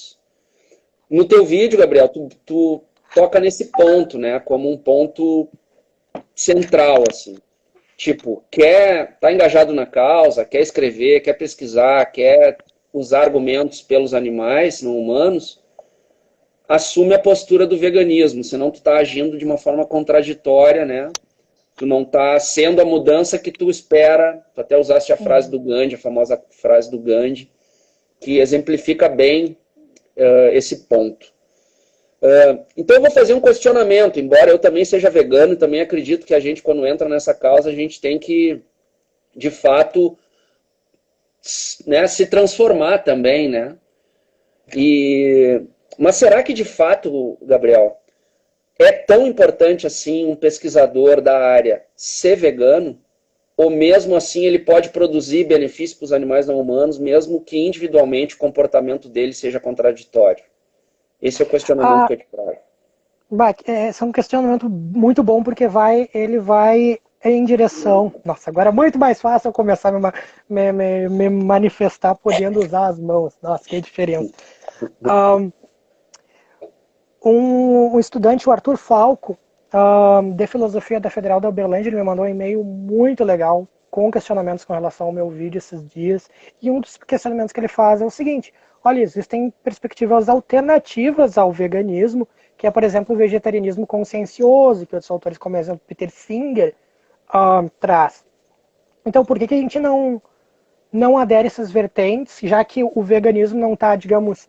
Speaker 1: No teu vídeo, Gabriel, tu toca nesse ponto, né, como um ponto central, assim. Tipo, tá engajado na causa, quer escrever, quer pesquisar, quer usar argumentos pelos animais não humanos, assume a postura do veganismo, senão tu tá agindo de uma forma contraditória, né? Tu não tá sendo a mudança que tu espera. Tu até usaste a frase do Gandhi, a famosa frase do Gandhi, que exemplifica bem esse ponto. Então eu vou fazer um questionamento, embora eu também seja vegano e também acredito que a gente, quando entra nessa causa, a gente tem que, de fato, né, se transformar também, né? Mas será que, de fato, Gabriel, é tão importante assim um pesquisador da área ser vegano? Ou mesmo assim ele pode produzir benefícios para os animais não humanos, mesmo que individualmente o comportamento dele seja contraditório? Esse é o questionamento que eu te trago.
Speaker 2: Esse é um questionamento muito bom, porque ele vai em direção... Nossa, agora é muito mais fácil eu começar a me manifestar podendo usar as mãos. Nossa, que diferença. Um estudante, o Arthur Falco, de Filosofia da Federal da Uberlândia, ele me mandou um e-mail muito legal, com questionamentos com relação ao meu vídeo esses dias. E um dos questionamentos que ele faz é o seguinte: olha, existem perspectivas alternativas ao veganismo, que é, por exemplo, o vegetarianismo consciencioso, que outros autores, como exemplo Peter Singer, traz. Então, por que a gente não adere a essas vertentes, já que o veganismo não está, digamos,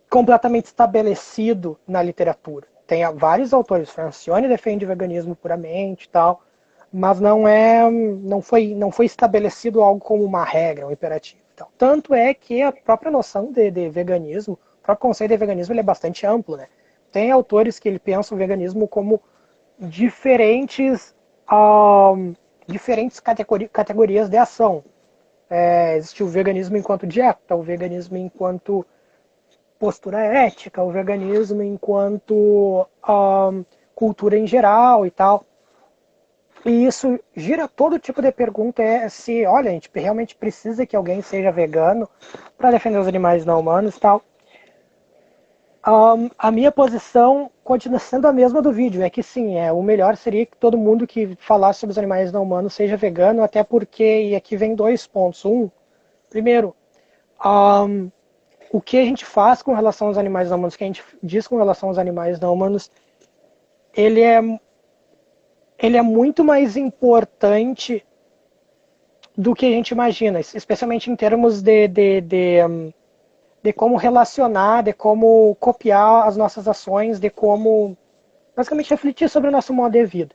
Speaker 2: completamente estabelecido na literatura? Tem vários autores, Francione defende o veganismo puramente e tal, mas não foi estabelecido algo como uma regra, um imperativo. Então, tanto é que a própria noção de veganismo, o próprio conceito de veganismo, ele é bastante amplo, né? Tem autores que ele pensam o veganismo como diferentes categorias de ação. Existe o veganismo enquanto dieta, o veganismo enquanto postura ética, o veganismo enquanto cultura em geral e tal. E isso gira todo tipo de pergunta, se, olha, a gente realmente precisa que alguém seja vegano para defender os animais não humanos e tal. A minha posição continua sendo a mesma do vídeo, é que sim, o melhor seria que todo mundo que falasse sobre os animais não humanos seja vegano, até porque, e aqui vem 2 pontos. Primeiro, o que a gente faz com relação aos animais não humanos, o que a gente diz com relação aos animais não humanos, ele é muito mais importante do que a gente imagina, especialmente em termos de como relacionar, de como copiar as nossas ações, de como basicamente refletir sobre o nosso modo de vida.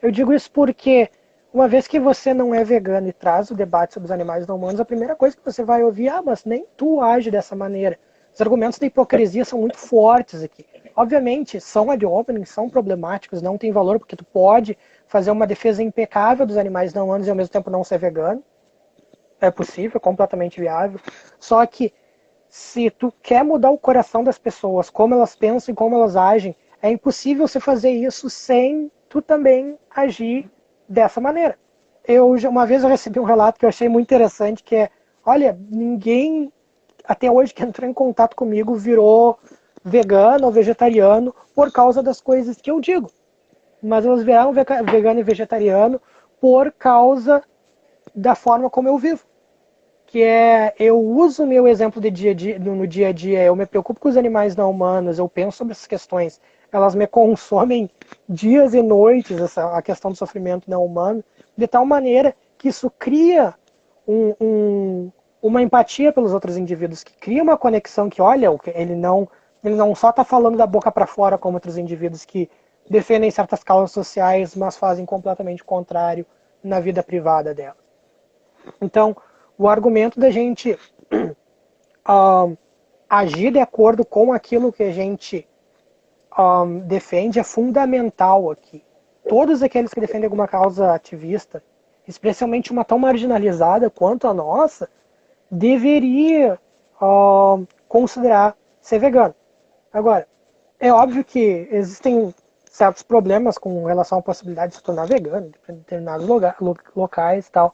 Speaker 2: Eu digo isso porque, uma vez que você não é vegano e traz o debate sobre os animais não humanos, a primeira coisa que você vai ouvir: mas nem tu age dessa maneira. Os argumentos da hipocrisia são muito fortes aqui. Obviamente, são ad hominem, são problemáticos, não tem valor, porque tu pode fazer uma defesa impecável dos animais não humanos e ao mesmo tempo não ser vegano. É possível, é completamente viável. Só que, se tu quer mudar o coração das pessoas, como elas pensam e como elas agem, é impossível você fazer isso sem tu também agir dessa maneira. Uma vez eu recebi um relato que eu achei muito interessante, que é: olha, ninguém até hoje que entrou em contato comigo virou vegano ou vegetariano por causa das coisas que eu digo. Mas elas viraram vegano e vegetariano por causa da forma como eu vivo. Que eu uso o meu exemplo no dia a dia, eu me preocupo com os animais não humanos, eu penso sobre essas questões, elas me consomem dias e noites, a questão do sofrimento não humano, de tal maneira que isso cria uma empatia pelos outros indivíduos, que cria uma conexão que, olha, ele não só está falando da boca para fora como outros indivíduos que defendem certas causas sociais, mas fazem completamente o contrário na vida privada delas. Então, o argumento da gente agir de acordo com aquilo que a gente defende é fundamental aqui. Todos aqueles que defendem alguma causa ativista, especialmente uma tão marginalizada quanto a nossa, deveria considerar ser vegano. Agora, é óbvio que existem certos problemas com relação à possibilidade de se tornar vegano em determinados locais e tal,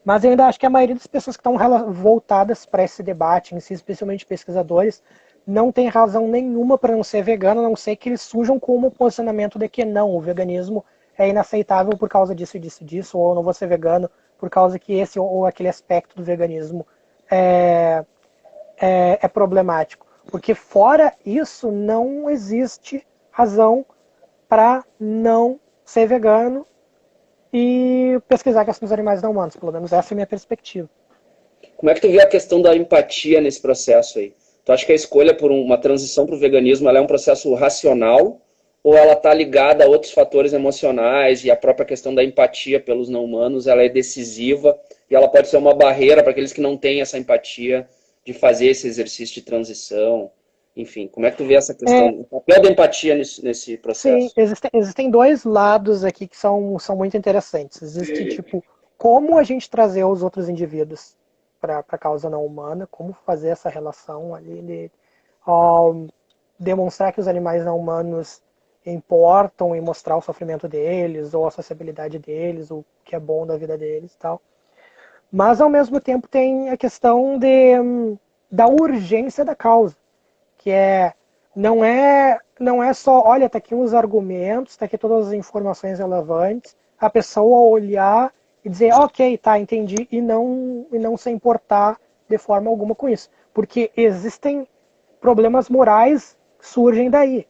Speaker 2: mas eu ainda acho que a maioria das pessoas que estão voltadas para esse debate, em si, especialmente pesquisadores, não tem razão nenhuma para não ser vegano, a não ser que eles surjam com um posicionamento de que não, o veganismo é inaceitável por causa disso e disso e disso, ou eu não vou ser vegano por causa que esse ou aquele aspecto do veganismo é problemático. Porque fora isso, não existe razão para não ser vegano e pesquisar a questão dos animais não humanos. Pelo menos essa é a minha perspectiva.
Speaker 1: Como é que tu vê a questão da empatia nesse processo aí? Tu acha que a escolha por uma transição para o veganismo ela é um processo racional ou ela está ligada a outros fatores emocionais e a própria questão da empatia pelos não humanos ela é decisiva e ela pode ser uma barreira para aqueles que não têm essa empatia de fazer esse exercício de transição? Enfim, como é que tu vê essa questão, o papel da empatia nesse processo?
Speaker 2: Sim, existem dois lados aqui que são muito interessantes. Existe, tipo, como a gente trazer os outros indivíduos para a causa não humana, como fazer essa relação ali de demonstrar que os animais não humanos importam e mostrar o sofrimento deles, ou a sociabilidade deles, o que é bom da vida deles e tal. Mas, ao mesmo tempo, tem a questão da urgência da causa, que não é só, olha, tá aqui os argumentos, tá aqui todas as informações relevantes, a pessoa olhar e dizer, ok, tá, entendi, e não se importar de forma alguma com isso. Porque existem problemas morais que surgem daí.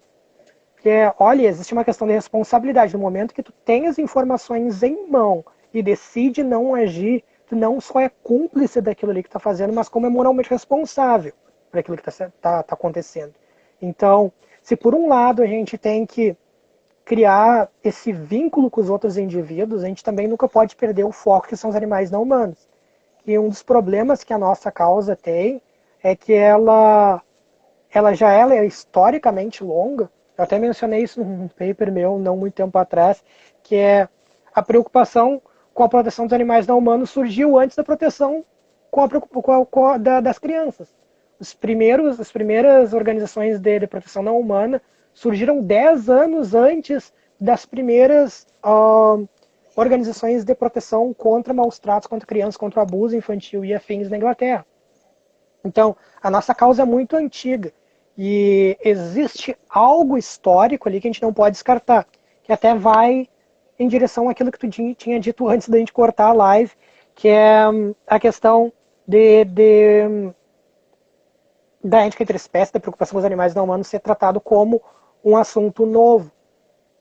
Speaker 2: Que olha, existe uma questão de responsabilidade. No momento que tu tem as informações em mão e decide não agir, tu não só é cúmplice daquilo ali que tá fazendo, mas como é moralmente responsável por aquilo que tá acontecendo. Então, se por um lado a gente tem que criar esse vínculo com os outros indivíduos, a gente também nunca pode perder o foco que são os animais não humanos. E um dos problemas que a nossa causa tem é que ela já é historicamente longa. Eu até mencionei isso num paper meu, não muito tempo atrás, que é a preocupação com a proteção dos animais não humanos surgiu antes da proteção das crianças. As primeiras organizações de proteção não humana surgiram 10 anos antes das primeiras organizações de proteção contra maus tratos, contra crianças, contra o abuso infantil e afins na Inglaterra. Então, a nossa causa é muito antiga. E existe algo histórico ali que a gente não pode descartar, que até vai em direção àquilo que tu tinha dito antes da gente cortar a live, que é a questão da ética entre espécies, da preocupação com os animais não humanos ser tratado como um assunto novo.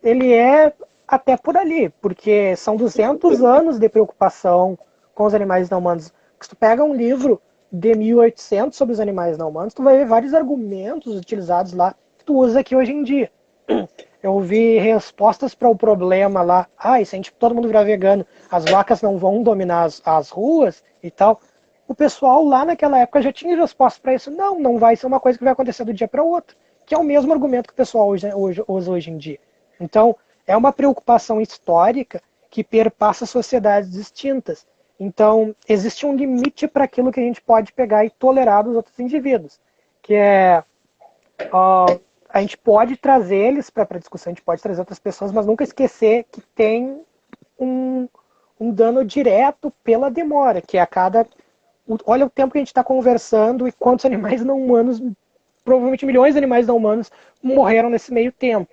Speaker 2: Ele é até por ali, porque são 200 anos de preocupação com os animais não humanos. Se tu pega um livro de 1800 sobre os animais não humanos, tu vai ver vários argumentos utilizados lá que tu usa aqui hoje em dia. Eu vi respostas para o problema lá, e se a gente todo mundo virar vegano, as vacas não vão dominar as ruas e tal. O pessoal lá naquela época já tinha resposta para isso. Não vai ser uma coisa que vai acontecer do dia para o outro, que é o mesmo argumento que o pessoal usa hoje em dia. Então, é uma preocupação histórica que perpassa sociedades distintas. Então, existe um limite para aquilo que a gente pode pegar e tolerar dos outros indivíduos, que é a gente pode trazer eles para a discussão, a gente pode trazer outras pessoas, mas nunca esquecer que tem um dano direto pela demora, que é olha o tempo que a gente está conversando e quantos animais não humanos, provavelmente milhões de animais não humanos, morreram nesse meio tempo.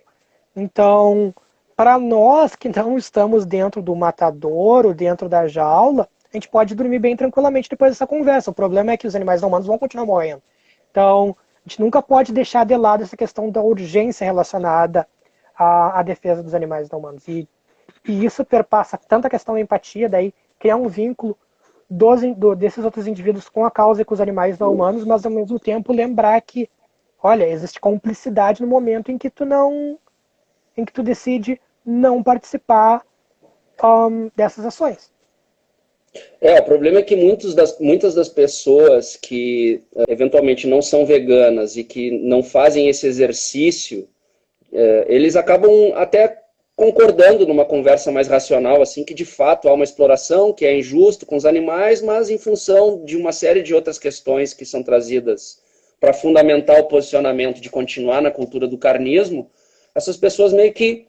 Speaker 2: Então, para nós que não estamos dentro do matadouro, dentro da jaula, a gente pode dormir bem tranquilamente depois dessa conversa. O problema é que os animais não humanos vão continuar morrendo. Então, a gente nunca pode deixar de lado essa questão da urgência relacionada à defesa dos animais não humanos. E isso perpassa tanto a questão da empatia, daí criar um vínculo desses outros indivíduos com a causa e com os animais não humanos, mas ao mesmo tempo lembrar que, olha, existe cumplicidade no momento em que tu decide não participar dessas ações.
Speaker 1: O problema é que muitas das pessoas que eventualmente não são veganas e que não fazem esse exercício, eles acabam até concordando numa conversa mais racional, assim, que de fato há uma exploração, que é injusto com os animais, mas em função de uma série de outras questões que são trazidas para fundamentar o posicionamento de continuar na cultura do carnismo, essas pessoas meio que,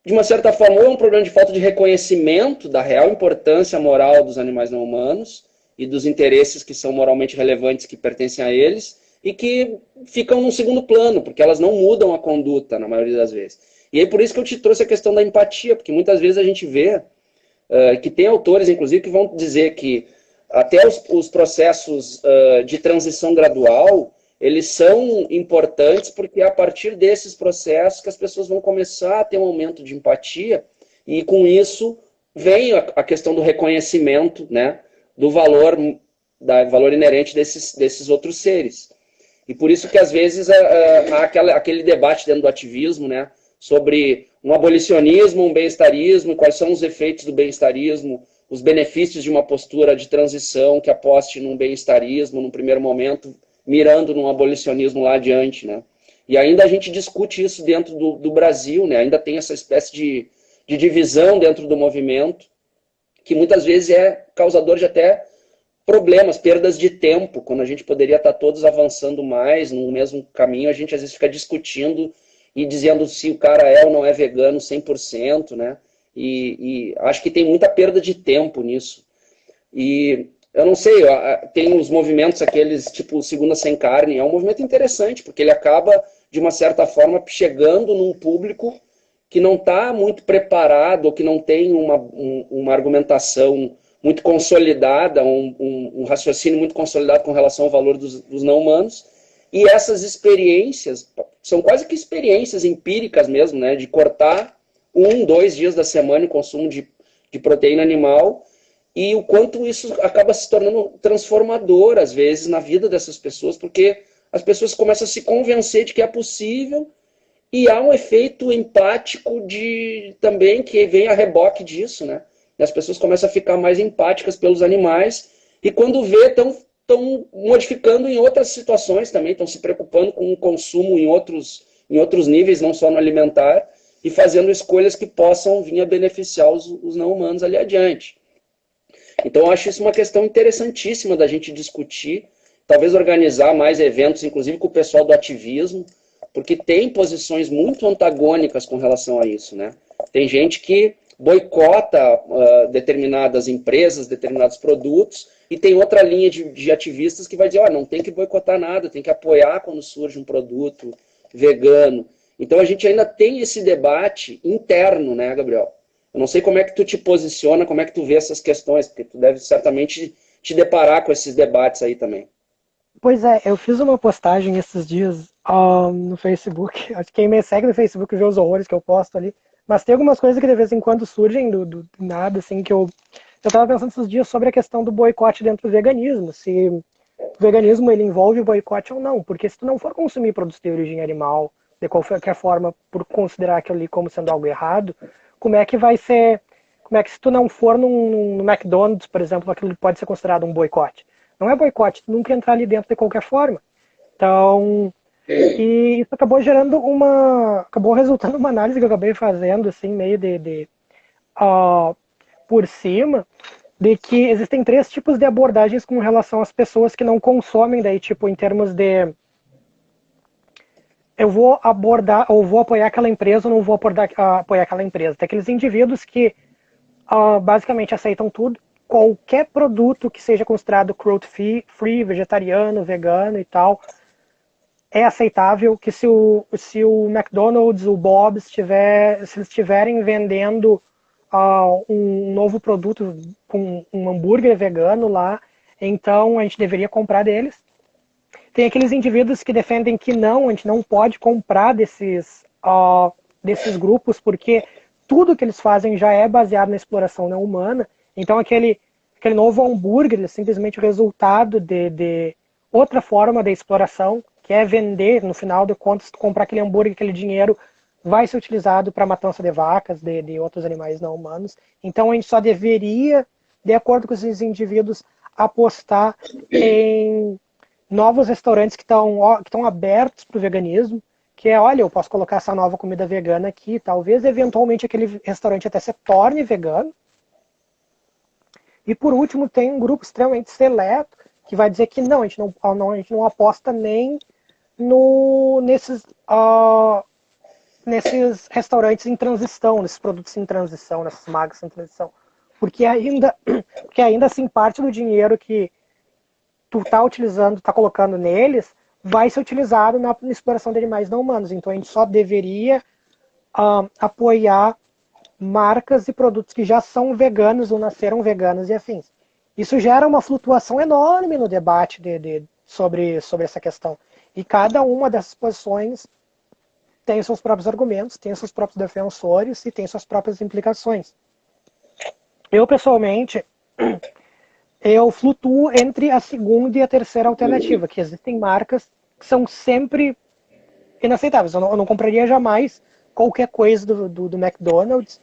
Speaker 1: de uma certa forma, ou é um problema de falta de reconhecimento da real importância moral dos animais não humanos e dos interesses que são moralmente relevantes que pertencem a eles, e que ficam num segundo plano, porque elas não mudam a conduta, na maioria das vezes. E aí por isso que eu te trouxe a questão da empatia, porque muitas vezes a gente vê que tem autores, inclusive, que vão dizer que até os processos de transição gradual, eles são importantes porque é a partir desses processos que as pessoas vão começar a ter um aumento de empatia, e com isso vem a questão do reconhecimento, né, do valor inerente desses outros seres. E por isso que às vezes há aquele debate dentro do ativismo, né, sobre um abolicionismo, um bem-estarismo, quais são os efeitos do bem-estarismo, os benefícios de uma postura de transição que aposte num bem-estarismo num primeiro momento, mirando num abolicionismo lá adiante, né? E ainda a gente discute isso dentro do Brasil, né? Ainda tem essa espécie de divisão dentro do movimento, que muitas vezes é causador de até problemas, perdas de tempo, quando a gente poderia estar todos avançando mais no mesmo caminho, a gente às vezes fica discutindo e dizendo se o cara é ou não é vegano 100%, né? E acho que tem muita perda de tempo nisso. E eu não sei, tem os movimentos aqueles, tipo Segunda Sem Carne, é um movimento interessante, porque ele acaba, de uma certa forma, chegando num público que não está muito preparado, ou que não tem uma argumentação muito consolidada, um raciocínio muito consolidado com relação ao valor dos não-humanos. E essas experiências, são quase que experiências empíricas mesmo, né, de cortar 2 dias da semana o consumo de proteína animal, e o quanto isso acaba se tornando transformador, às vezes, na vida dessas pessoas, porque as pessoas começam a se convencer de que é possível, e há um efeito empático também que vem a reboque disso, né? E as pessoas começam a ficar mais empáticas pelos animais, e quando vê, estão modificando em outras situações também, estão se preocupando com o consumo em outros níveis, não só no alimentar, e fazendo escolhas que possam vir a beneficiar os não humanos ali adiante. Então, eu acho isso uma questão interessantíssima da gente discutir, talvez organizar mais eventos, inclusive com o pessoal do ativismo, porque tem posições muito antagônicas com relação a isso, né? Tem gente que boicota determinadas empresas, determinados produtos, e tem outra linha de ativistas que vai dizer, não tem que boicotar nada, tem que apoiar quando surge um produto vegano. Então a gente ainda tem esse debate interno, né, Gabriel? Eu não sei como é que tu te posiciona, como é que tu vê essas questões, porque tu deve certamente te deparar com esses debates aí também.
Speaker 2: Pois é, eu fiz uma postagem esses dias no Facebook. Acho que quem me segue no Facebook vê os horrores que eu posto ali. Mas tem algumas coisas que de vez em quando surgem do nada, assim, que eu estava pensando esses dias sobre a questão do boicote dentro do veganismo. Se o veganismo ele envolve boicote ou não. Porque se tu não for consumir produtos de origem animal, de qualquer forma, por considerar aquilo ali como sendo algo errado, como é que vai ser... Como é que se tu não for no McDonald's, por exemplo, aquilo pode ser considerado um boicote? Não é boicote, tu nunca entrar ali dentro de qualquer forma. Então, e isso acabou acabou resultando numa análise que eu acabei fazendo, assim, meio por cima, de que existem 3 tipos de abordagens com relação às pessoas que não consomem, daí, tipo, em termos de eu vou abordar, ou vou apoiar aquela empresa, ou não vou apoiar aquela empresa. Tem aqueles indivíduos que basicamente aceitam tudo, qualquer produto que seja considerado cruelty-free, vegetariano, vegano e tal, é aceitável, que se o McDonald's, o Bob's, se eles estiverem vendendo um novo produto com um hambúrguer vegano lá, então a gente deveria comprar deles. Tem aqueles indivíduos que defendem que não, a gente não pode comprar desses grupos, porque tudo que eles fazem já é baseado na exploração não humana. Então aquele novo hambúrguer é simplesmente o resultado de outra forma de exploração, que é vender, no final de contas, comprar aquele hambúrguer, aquele dinheiro vai ser utilizado para matança de vacas, de outros animais não humanos. Então a gente só deveria, de acordo com esses indivíduos, apostar em novos restaurantes que estão abertos para o veganismo, que é, olha, eu posso colocar essa nova comida vegana aqui, talvez eventualmente aquele restaurante até se torne vegano. E por último, tem um grupo extremamente seleto que vai dizer que não, a gente não aposta nem nesses restaurantes em transição, nesses produtos em transição, nessas marcas em transição. Porque ainda assim, parte do dinheiro que tu tá utilizando, tá colocando neles, vai ser utilizado na exploração de animais não humanos. Então a gente só deveria apoiar marcas e produtos que já são veganos ou nasceram veganos e afins. Isso gera uma flutuação enorme no debate sobre essa questão. E cada uma dessas posições tem os seus próprios argumentos, tem os seus próprios defensores e tem suas próprias implicações. Eu, pessoalmente, eu flutuo entre a segunda e a terceira alternativa, que existem marcas que são sempre inaceitáveis. Eu não compraria jamais qualquer coisa do McDonald's,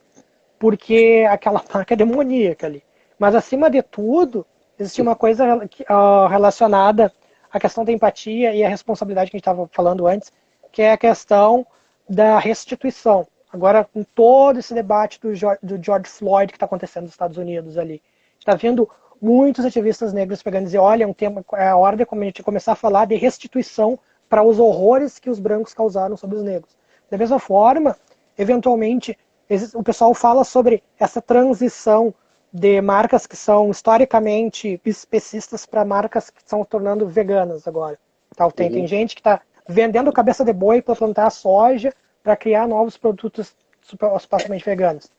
Speaker 2: porque aquela marca é demoníaca ali. Mas, acima de tudo, existe uma coisa relacionada à questão da empatia e à responsabilidade que a gente estava falando antes, que é a questão da restituição. Agora, com todo esse debate do George Floyd que está acontecendo nos Estados Unidos ali, está vendo muitos ativistas negros pegando e dizer, olha, é a hora de a gente começar a falar de restituição para os horrores que os brancos causaram sobre os negros. Da mesma forma, eventualmente, o pessoal fala sobre essa transição de marcas que são historicamente especistas para marcas que estão tornando veganas agora. Então, tem gente que está vendendo cabeça de boi para plantar soja para criar novos produtos supostamente veganos.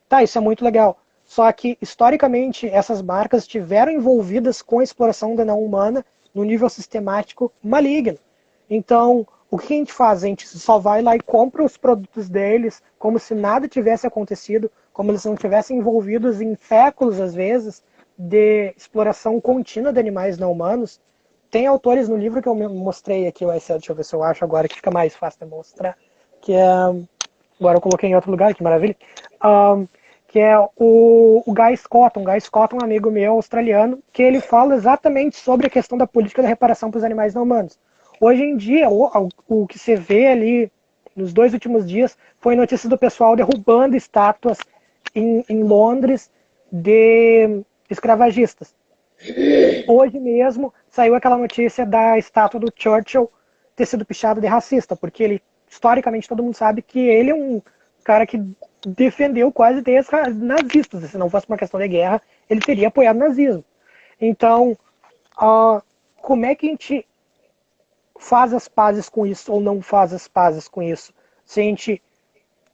Speaker 2: Tá, isso é muito legal. Só que, historicamente, essas marcas estiveram envolvidas com a exploração da não humana no nível sistemático maligno. Então, o que a gente faz? A gente só vai lá e compra os produtos deles como se nada tivesse acontecido, como eles não tivessem envolvidos em séculos, às vezes, de exploração contínua de animais não humanos. Tem autores no livro que eu mostrei aqui, deixa eu ver se eu acho agora, que fica mais fácil de mostrar, que é... Agora eu coloquei em outro lugar, que maravilha. Que é o Guy Scott. Guy Scott, um amigo meu australiano, que ele fala exatamente sobre a questão da política da reparação para os animais não humanos. Hoje em dia, o que se vê ali nos 2 últimos dias foi notícia do pessoal derrubando estátuas em Londres de escravagistas. Hoje mesmo saiu aquela notícia da estátua do Churchill ter sido pichada de racista, porque ele, historicamente, todo mundo sabe que ele é um cara que defendeu quase ideias nazistas. Se não fosse uma questão de guerra, ele teria apoiado o nazismo. Então, como é que a gente faz as pazes com isso ou não faz as pazes com isso? Se a gente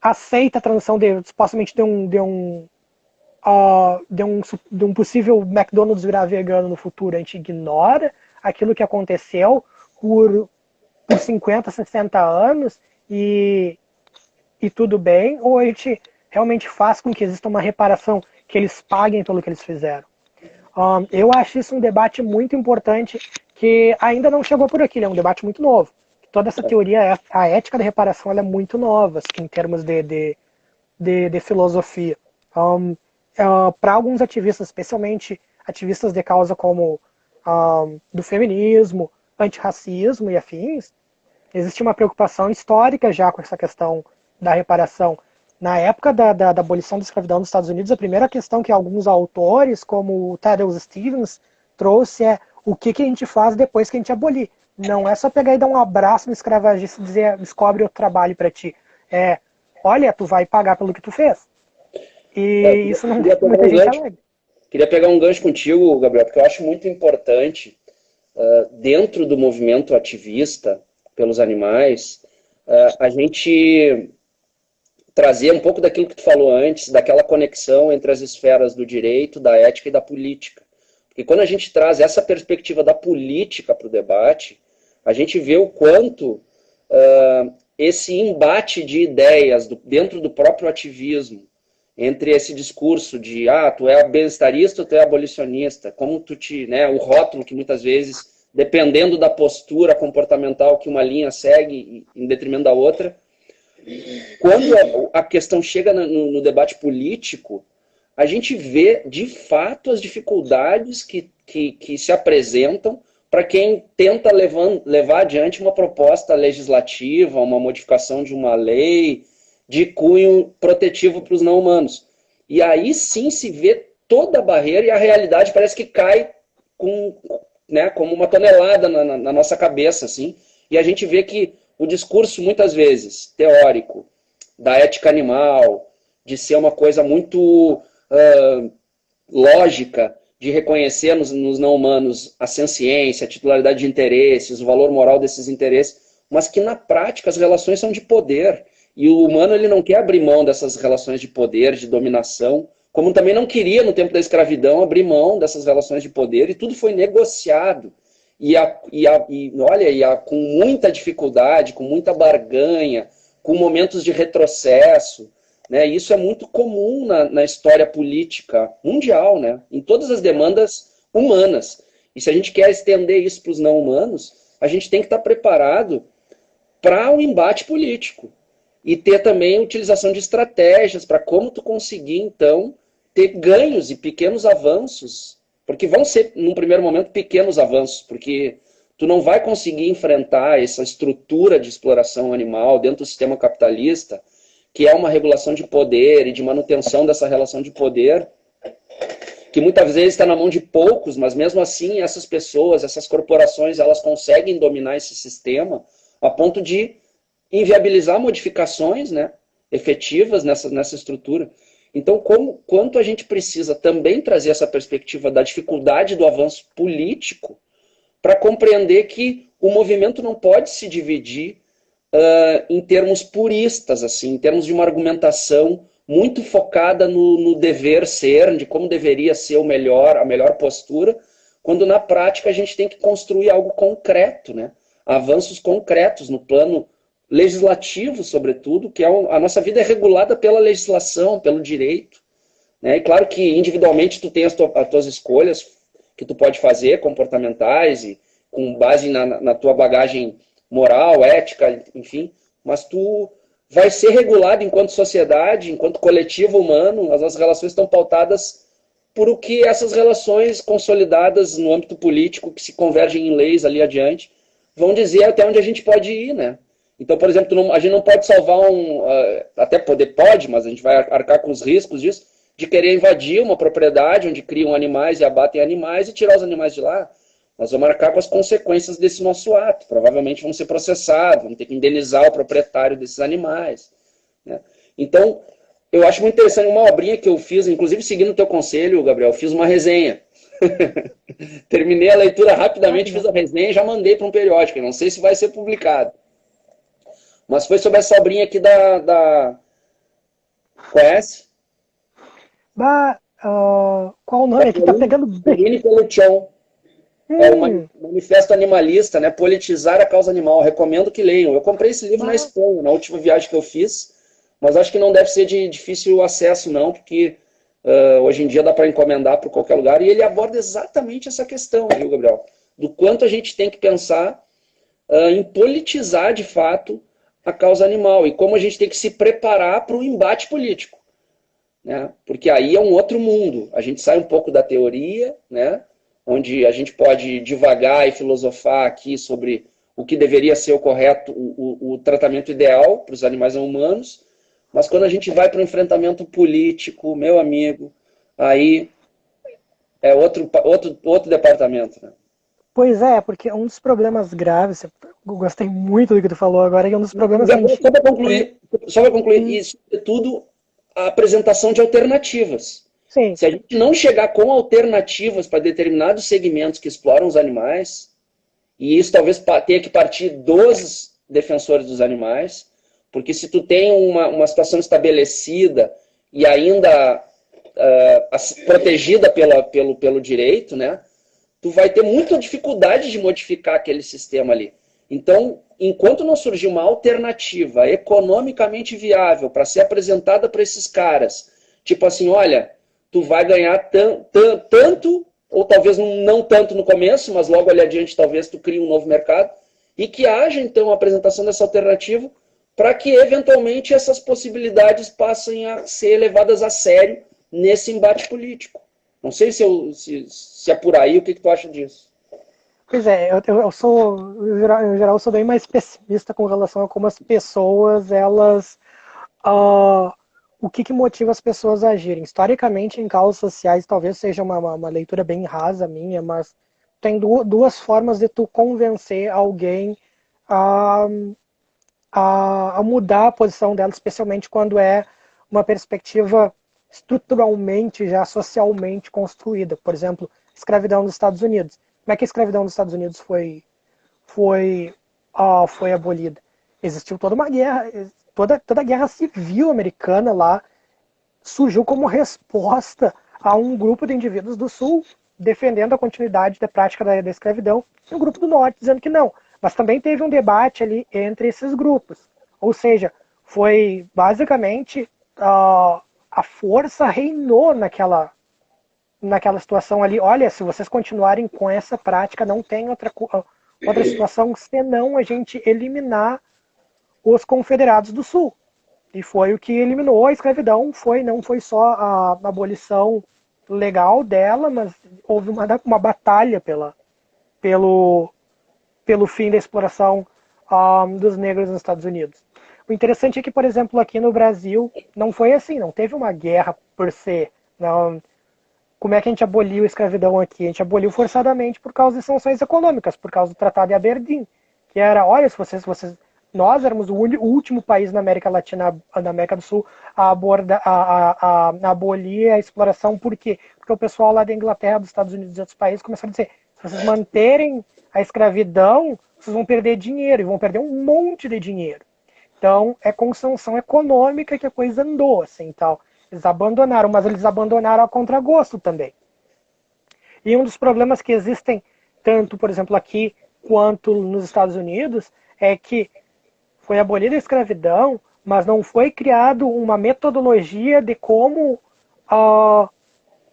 Speaker 2: aceita a transição supostamente de um possível McDonald's virar vegano no futuro, a gente ignora aquilo que aconteceu por 50, 60 anos e tudo bem, ou a gente realmente faz com que exista uma reparação, que eles paguem pelo que eles fizeram. Eu acho isso um debate muito importante que ainda não chegou por aqui, é um debate muito novo. Toda essa teoria, a ética da reparação, ela é muito nova assim, em termos de filosofia. Para alguns ativistas, especialmente ativistas de causa como do feminismo, antirracismo e afins, existe uma preocupação histórica já com essa questão da reparação. Na época da abolição da escravidão nos Estados Unidos, a primeira questão que alguns autores, como o Thaddeus Stevens, trouxe é o que a gente faz depois que a gente abolir. Não é só pegar e dar um abraço no escravagista e dizer, descobre outro trabalho para ti. Olha, tu vai pagar pelo que tu fez. E isso não tem muita gente alegre.
Speaker 1: Queria pegar um gancho contigo, Gabriel, porque eu acho muito importante, dentro do movimento ativista pelos animais, a gente trazer um pouco daquilo que tu falou antes, daquela conexão entre as esferas do direito, da ética e da política. Porque quando a gente traz essa perspectiva da política para o debate, a gente vê o quanto esse embate de ideias dentro do próprio ativismo, entre esse discurso de, tu é bem-estarista ou tu é abolicionista, como o rótulo que muitas vezes, dependendo da postura comportamental que uma linha segue em detrimento da outra, Quando a questão chega no debate político, a gente vê, de fato, as dificuldades que se apresentam para quem tenta levar adiante uma proposta legislativa, uma modificação de uma lei de cunho protetivo para os não-humanos. E aí sim se vê toda a barreira e a realidade parece que cai como uma tonelada na nossa cabeça, assim, e a gente vê que o discurso, muitas vezes, teórico, da ética animal, de ser uma coisa muito lógica, de reconhecer nos não-humanos a senciência, a titularidade de interesses, o valor moral desses interesses, mas que na prática as relações são de poder. E o humano ele não quer abrir mão dessas relações de poder, de dominação, como também não queria, no tempo da escravidão, abrir mão dessas relações de poder, e tudo foi negociado. Com muita dificuldade, com muita barganha, com momentos de retrocesso. Né? Isso é muito comum na história política mundial, né? Em todas as demandas humanas. E se a gente quer estender isso para os não humanos, a gente tem que estar preparado para o embate político. E ter também a utilização de estratégias para como tu conseguir, então, ter ganhos e pequenos avanços. Porque vão ser, num primeiro momento, pequenos avanços, porque tu não vai conseguir enfrentar essa estrutura de exploração animal dentro do sistema capitalista, que é uma regulação de poder e de manutenção dessa relação de poder, que muitas vezes está na mão de poucos, mas mesmo assim essas pessoas, essas corporações, elas conseguem dominar esse sistema a ponto de inviabilizar modificações, né, efetivas nessa estrutura. Então, quanto a gente precisa também trazer essa perspectiva da dificuldade do avanço político para compreender que o movimento não pode se dividir em termos puristas, assim, em termos de uma argumentação muito focada no dever ser, de como deveria ser a melhor postura, quando na prática a gente tem que construir algo concreto, né? Avanços concretos no plano legislativo, sobretudo, que a nossa vida é regulada pela legislação, pelo direito. Né? E claro que individualmente tu tem as tuas escolhas que tu pode fazer, comportamentais, e com base na tua bagagem moral, ética, enfim, mas tu vai ser regulado enquanto sociedade, enquanto coletivo humano, as nossas relações estão pautadas por o que essas relações consolidadas no âmbito político, que se convergem em leis ali adiante, vão dizer até onde a gente pode ir, né? Então, por exemplo, a gente não pode salvar até pode, mas a gente vai arcar com os riscos disso, de querer invadir uma propriedade onde criam animais e abatem animais e tirar os animais de lá. Nós vamos arcar com as consequências desse nosso ato. Provavelmente vamos ser processados, vamos ter que indenizar o proprietário desses animais. Né? Então, eu acho muito interessante uma obrinha que eu fiz, inclusive seguindo o teu conselho, Gabriel, fiz uma resenha. Terminei a leitura rapidamente, fiz a resenha e já mandei para um periódico. Eu não sei se vai ser publicado. Mas foi sobre essa obrinha aqui Conhece?
Speaker 2: Qual o nome? Aqui tá pegando bem.
Speaker 1: É um manifesto animalista, né? Politizar a causa animal. Recomendo que leiam. Eu comprei esse livro na Espanha, na última viagem que eu fiz, mas acho que não deve ser de difícil acesso, não, porque hoje em dia dá para encomendar por qualquer lugar. E ele aborda exatamente essa questão, viu, Gabriel? Do quanto a gente tem que pensar em politizar, de fato, a causa animal e como a gente tem que se preparar para o embate político. Né? Porque aí é um outro mundo. A gente sai um pouco da teoria, né? Onde a gente pode divagar e filosofar aqui sobre o que deveria ser o correto, o tratamento ideal para os animais não humanos, mas quando a gente vai para o enfrentamento político, meu amigo, aí é outro departamento. Né?
Speaker 2: Pois é, porque um dos problemas graves, eu gostei muito do que tu falou agora, e um dos problemas...
Speaker 1: Só para concluir, e sobretudo a apresentação de alternativas.
Speaker 2: Sim.
Speaker 1: Se a gente não chegar com alternativas para determinados segmentos que exploram os animais, e isso talvez tenha que partir dos defensores dos animais, porque se tu tem uma situação estabelecida e ainda protegida pelo direito, né, tu vai ter muita dificuldade de modificar aquele sistema ali. Então, enquanto não surgir uma alternativa economicamente viável para ser apresentada para esses caras, tipo assim, olha, tu vai ganhar tanto, ou talvez não tanto no começo, mas logo ali adiante talvez tu crie um novo mercado, e que haja então a apresentação dessa alternativa para que eventualmente essas possibilidades passem a ser levadas a sério nesse embate político. Não sei se é por aí, o que tu acha disso?
Speaker 2: Pois é, eu sou, em geral, eu sou bem mais pessimista com relação a como as pessoas, elas, o que motiva as pessoas a agirem. Historicamente, em causas sociais, talvez seja uma leitura bem rasa minha, mas tem duas formas de tu convencer alguém a, a mudar a posição dela, especialmente quando é uma perspectiva estruturalmente, já socialmente construída. Por exemplo, escravidão nos Estados Unidos. Como é que a escravidão nos Estados Unidos foi abolida? Existiu toda uma guerra, toda a guerra civil americana lá surgiu como resposta a um grupo de indivíduos do Sul defendendo a continuidade da prática da escravidão e um grupo do Norte dizendo que não. Mas também teve um debate ali entre esses grupos. Ou seja, foi basicamente a força reinou naquela situação ali. Olha, se vocês continuarem com essa prática, não tem outra situação senão a gente eliminar os confederados do Sul. E foi o que eliminou a escravidão. Não foi só a abolição legal dela, mas houve uma batalha pelo fim da exploração dos negros nos Estados Unidos. O interessante é que, por exemplo, aqui no Brasil, não foi assim, não teve uma guerra por si. Não. Como é que a gente aboliu a escravidão aqui? A gente aboliu forçadamente por causa de sanções econômicas, por causa do Tratado de Aberdeen, que era, olha, se vocês nós éramos o último país na América Latina, na América do Sul, a abolir a exploração. Por quê? Porque o pessoal lá da Inglaterra, dos Estados Unidos e outros países começaram a dizer, se vocês manterem a escravidão, vocês vão perder dinheiro, e vão perder um monte de dinheiro. Então, é com sanção econômica que a coisa andou, assim, tal. Eles abandonaram, mas eles abandonaram a contragosto também. E um dos problemas que existem, tanto, por exemplo, aqui, quanto nos Estados Unidos, é que foi abolida a escravidão, mas não foi criado uma metodologia de como,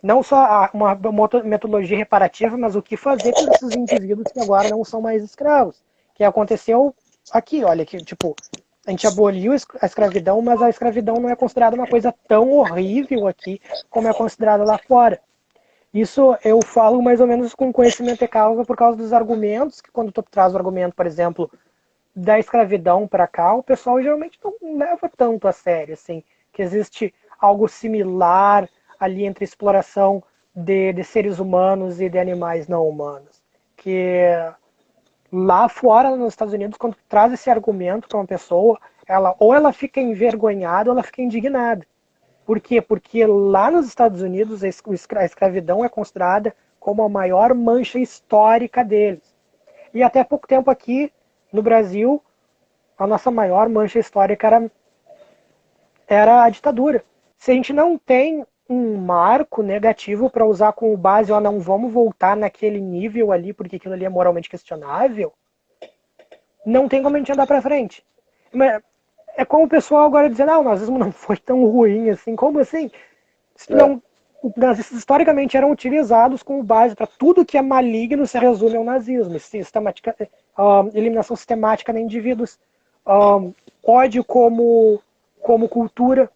Speaker 2: não só uma metodologia reparativa, mas o que fazer com esses indivíduos que agora não são mais escravos. Que aconteceu aqui, olha, que tipo, a gente aboliu a escravidão, mas a escravidão não é considerada uma coisa tão horrível aqui como é considerada lá fora. Isso eu falo mais ou menos com conhecimento de causa por causa dos argumentos, que quando tu traz o argumento, por exemplo, da escravidão para cá, o pessoal geralmente não leva tanto a sério, assim, que existe algo similar ali entre exploração de seres humanos e de animais não humanos. Que lá fora, nos Estados Unidos, quando tu traz esse argumento para uma pessoa, ou ela fica envergonhada ou ela fica indignada. Por quê? Porque lá nos Estados Unidos a escravidão é considerada como a maior mancha histórica deles. E até pouco tempo aqui, no Brasil, a nossa maior mancha histórica era a ditadura. Se a gente não tem um marco negativo para usar como base, não vamos voltar naquele nível ali, porque aquilo ali é moralmente questionável, não tem como a gente andar para frente. É como o pessoal agora dizendo, o nazismo não foi tão ruim assim. Como assim? Não, os nazistas historicamente eram utilizados como base para tudo que é maligno se resume ao nazismo. Eliminação sistemática de indivíduos, ódio como cultura,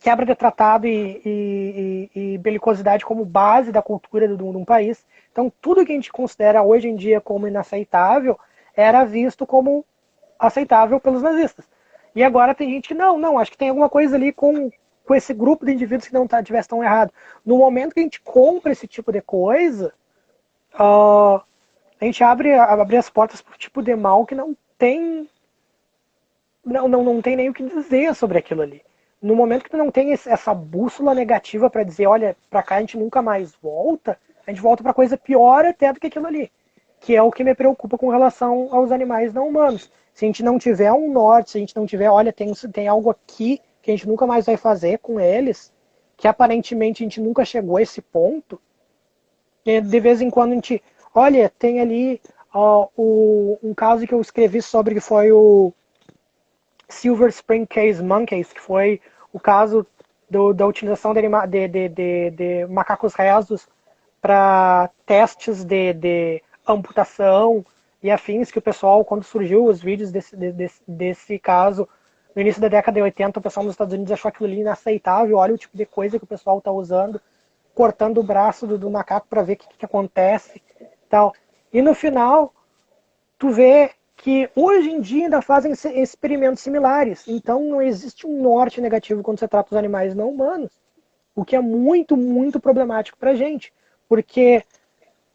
Speaker 2: quebra de tratado e belicosidade como base da cultura de um país. Então, tudo que a gente considera hoje em dia como inaceitável era visto como aceitável pelos nazistas. E agora tem gente que não, acho que tem alguma coisa ali com esse grupo de indivíduos que não tivesse tão errado. No momento que a gente compra esse tipo de coisa, a gente abre as portas para o tipo de mal que não tem nem o que dizer sobre aquilo ali. No momento que tu não tem essa bússola negativa para dizer, olha, para cá a gente nunca mais volta, a gente volta para coisa pior até do que aquilo ali. Que é o que me preocupa com relação aos animais não humanos. Se a gente não tiver um norte, se a gente não tiver, olha, tem algo aqui que a gente nunca mais vai fazer com eles, que aparentemente a gente nunca chegou a esse ponto, e de vez em quando a gente, olha, tem ali um caso que eu escrevi sobre, que foi o Silver Spring Case Monkeys, que foi o caso da utilização de macacos rezos para testes de amputação e afins, que o pessoal, quando surgiu os vídeos desse caso, no início da década de 80, o pessoal nos Estados Unidos achou aquilo ali inaceitável, olha o tipo de coisa que o pessoal está usando, cortando o braço do macaco para ver o que acontece, tal. E no final, tu vê que hoje em dia ainda fazem experimentos similares. Então não existe um norte negativo quando se trata dos animais não humanos, o que é muito, muito problemático para a gente, porque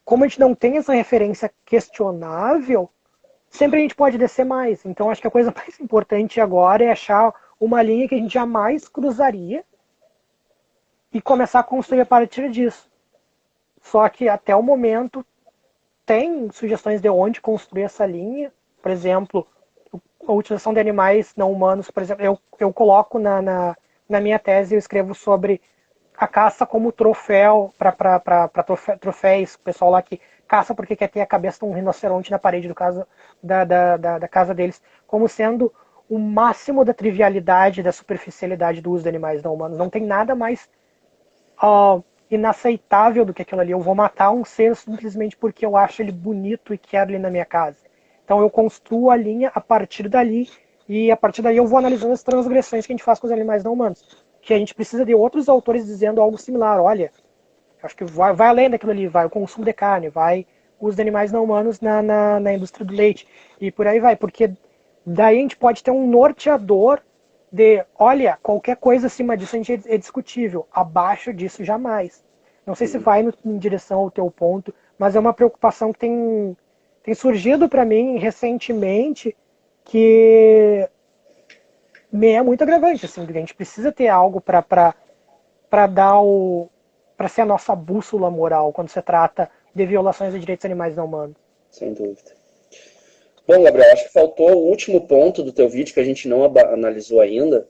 Speaker 2: como a gente não tem essa referência questionável, sempre a gente pode descer mais. Então acho que a coisa mais importante agora é achar uma linha que a gente jamais cruzaria e começar a construir a partir disso. Só que até o momento tem sugestões de onde construir essa linha. Por exemplo, a utilização de animais não humanos. Por exemplo, eu coloco na minha tese, eu escrevo sobre a caça como troféu para troféus. O pessoal lá que caça porque quer ter a cabeça de um rinoceronte na parede da casa deles, como sendo o máximo da trivialidade, da superficialidade do uso de animais não humanos. Não tem nada mais inaceitável do que aquilo ali. Eu vou matar um ser simplesmente porque eu acho ele bonito e quero ele na minha casa. Então eu construo a linha a partir dali, e a partir daí eu vou analisando as transgressões que a gente faz com os animais não humanos. Que a gente precisa de outros autores dizendo algo similar. Olha, acho que vai além daquilo ali, vai o consumo de carne, vai o uso de animais não humanos na indústria do leite, e por aí vai. Porque daí a gente pode ter um norteador de, olha, qualquer coisa acima disso a gente é discutível, abaixo disso jamais. Não sei se vai em direção ao teu ponto, mas é uma preocupação que tem surgido para mim recentemente, que me é muito agravante. Assim, a gente precisa ter algo para ser a nossa bússola moral quando se trata de violações de direitos animais não humanos.
Speaker 1: Sem dúvida. Bom, Gabriel, acho que faltou o último ponto do teu vídeo que a gente não analisou ainda.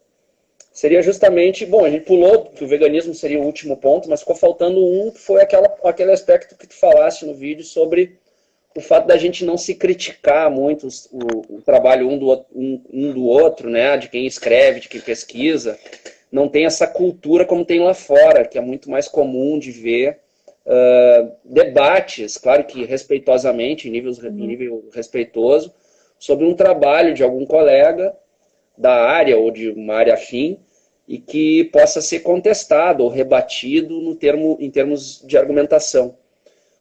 Speaker 1: Seria justamente, bom, a gente pulou que o veganismo seria o último ponto, mas ficou faltando um, que foi aquele aspecto que tu falaste no vídeo sobre o fato da gente não se criticar muito o trabalho um do outro, né, de quem escreve, de quem pesquisa. Não tem essa cultura como tem lá fora, que é muito mais comum de ver debates, claro que respeitosamente, em nível respeitoso, sobre um trabalho de algum colega da área ou de uma área afim e que possa ser contestado ou rebatido em termos de argumentação.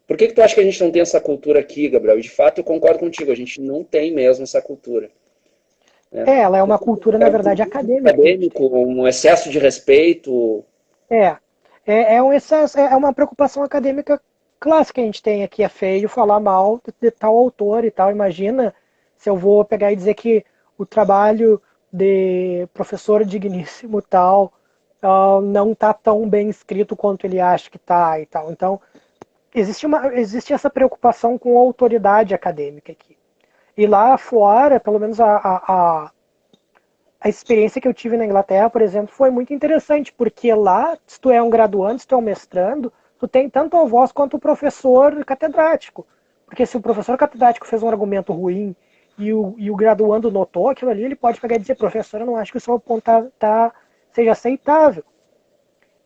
Speaker 1: Por que tu acha que a gente não tem essa cultura aqui, Gabriel? E de fato eu concordo contigo, a gente não tem mesmo essa cultura.
Speaker 2: Ela é uma cultura, na verdade, acadêmica.
Speaker 1: Acadêmico, um excesso de respeito.
Speaker 2: É um excesso, é uma preocupação acadêmica clássica que a gente tem aqui. É feio falar mal de tal autor e tal. Imagina se eu vou pegar e dizer que o trabalho de professor digníssimo tal não está tão bem escrito quanto ele acha que está e tal. Então, existe essa preocupação com a autoridade acadêmica aqui. E lá fora, pelo menos a experiência que eu tive na Inglaterra, por exemplo, foi muito interessante, porque lá, se tu é um graduando, se tu é um mestrando, tu tem tanto a voz quanto o professor catedrático. Porque se o professor catedrático fez um argumento ruim e o graduando notou aquilo ali, ele pode pegar e dizer, professor, eu não acho que o seu ponto seja aceitável.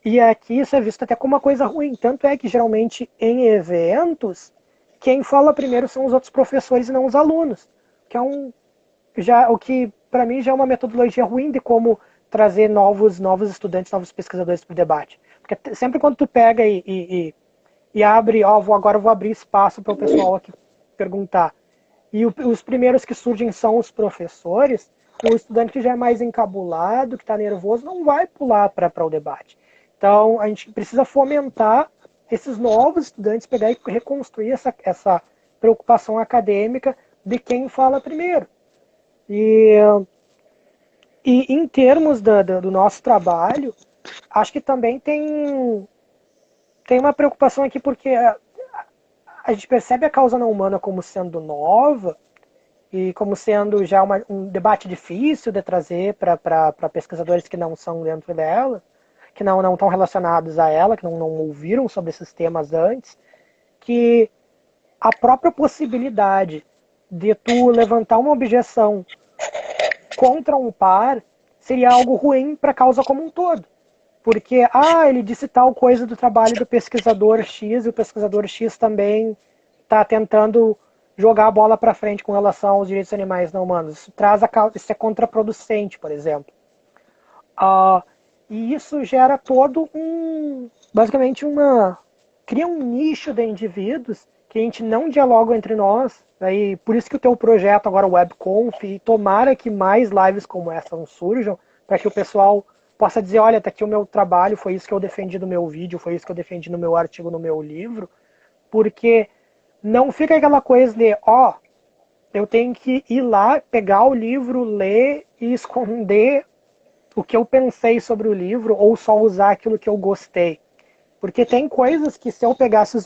Speaker 2: E aqui isso é visto até como uma coisa ruim. Tanto é que, geralmente, em eventos, quem fala primeiro são os outros professores e não os alunos. Que é o que, para mim, já é uma metodologia ruim de como trazer novos estudantes, novos pesquisadores para o debate. Porque sempre quando tu pega e abre, agora eu vou abrir espaço para o pessoal aqui perguntar. E os primeiros que surgem são os professores, o estudante que já é mais encabulado, que está nervoso, não vai pular para o debate. Então, a gente precisa fomentar esses novos estudantes, pegar e reconstruir essa preocupação acadêmica de quem fala primeiro. E em termos do nosso trabalho, acho que também tem uma preocupação aqui, porque a gente percebe a causa não humana como sendo nova e como sendo já um debate difícil de trazer para pesquisadores que não são dentro dela, que não estão relacionados a ela, que não ouviram sobre esses temas antes, que a própria possibilidade de tu levantar uma objeção contra um par seria algo ruim para a causa como um todo. Porque, ele disse tal coisa do trabalho do pesquisador X, e o pesquisador X também está tentando jogar a bola para frente com relação aos direitos animais não humanos. Isso é contraproducente, por exemplo. E isso gera basicamente cria um nicho de indivíduos que a gente não dialoga entre nós. Daí, por isso que o teu projeto agora, o WebConf, e tomara que mais lives como essa surjam, para que o pessoal possa dizer, olha, tá aqui o meu trabalho, foi isso que eu defendi no meu vídeo, foi isso que eu defendi no meu artigo, no meu livro, porque não fica aquela coisa de, eu tenho que ir lá, pegar o livro, ler e esconder o que eu pensei sobre o livro ou só usar aquilo que eu gostei. Porque tem coisas que se eu pegasse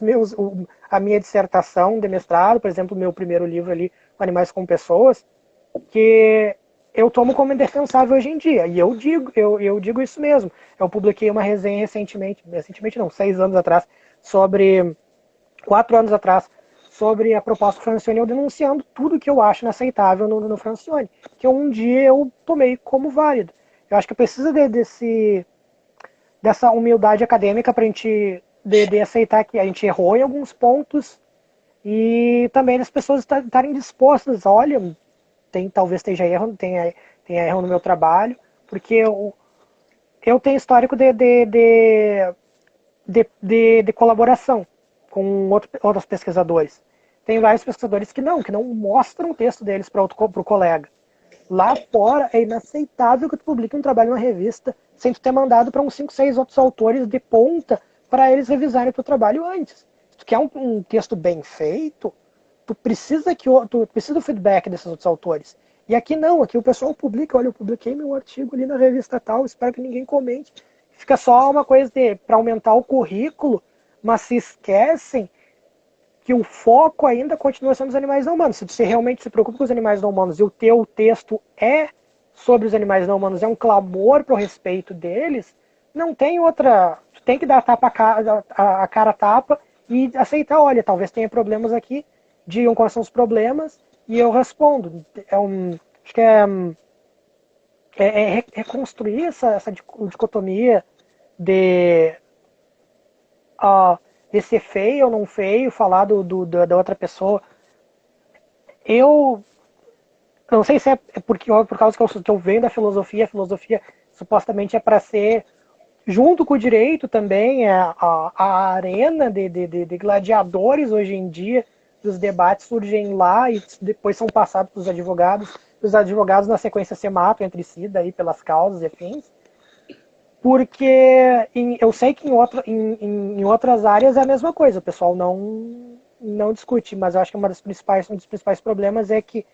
Speaker 2: a minha dissertação de mestrado, por exemplo, o meu primeiro livro ali, Animais com Pessoas, que eu tomo como indefensável hoje em dia. E eu digo isso mesmo. Eu publiquei uma resenha recentemente não, 6 anos atrás, 4 anos atrás, sobre a proposta Francione, eu denunciando tudo que eu acho inaceitável no Francione, que um dia eu tomei como válido. Eu acho que precisa dessa humildade acadêmica para a gente de aceitar que a gente errou em alguns pontos e também das pessoas estarem dispostas, olha, talvez tenha erro no meu trabalho, porque eu tenho histórico de colaboração com outros pesquisadores. Tem vários pesquisadores que não mostram o texto deles para o colega. Lá fora é inaceitável que tu publique um trabalho numa revista sem tu ter mandado para uns 5, 6 outros autores de ponta para eles revisarem o teu trabalho antes. Se tu quer um texto bem feito, tu precisa do feedback desses outros autores. E aqui não, aqui o pessoal publica, olha, eu publiquei meu artigo ali na revista tal, espero que ninguém comente. Fica só uma coisa para aumentar o currículo, mas se esquecem que o foco ainda continua sendo os animais não humanos. Se você realmente se preocupa com os animais não humanos e o teu texto é sobre os animais não humanos, é um clamor para o respeito deles, não tem outra... Tu tem que dar a cara a tapa e aceitar, olha, talvez tenha problemas aqui, digam quais são os problemas e eu respondo. Acho que é reconstruir essa dicotomia de ser feio ou não feio, falar da outra pessoa. Eu não sei se é por causa que eu venho da filosofia, a filosofia supostamente é para ser, junto com o direito também, a arena de gladiadores hoje em dia, os debates surgem lá e depois são passados para os advogados. Os advogados na sequência se matam entre si daí pelas causas e afins. Porque eu sei que em outras áreas é a mesma coisa, o pessoal não discute, mas eu acho que um dos principais problemas é que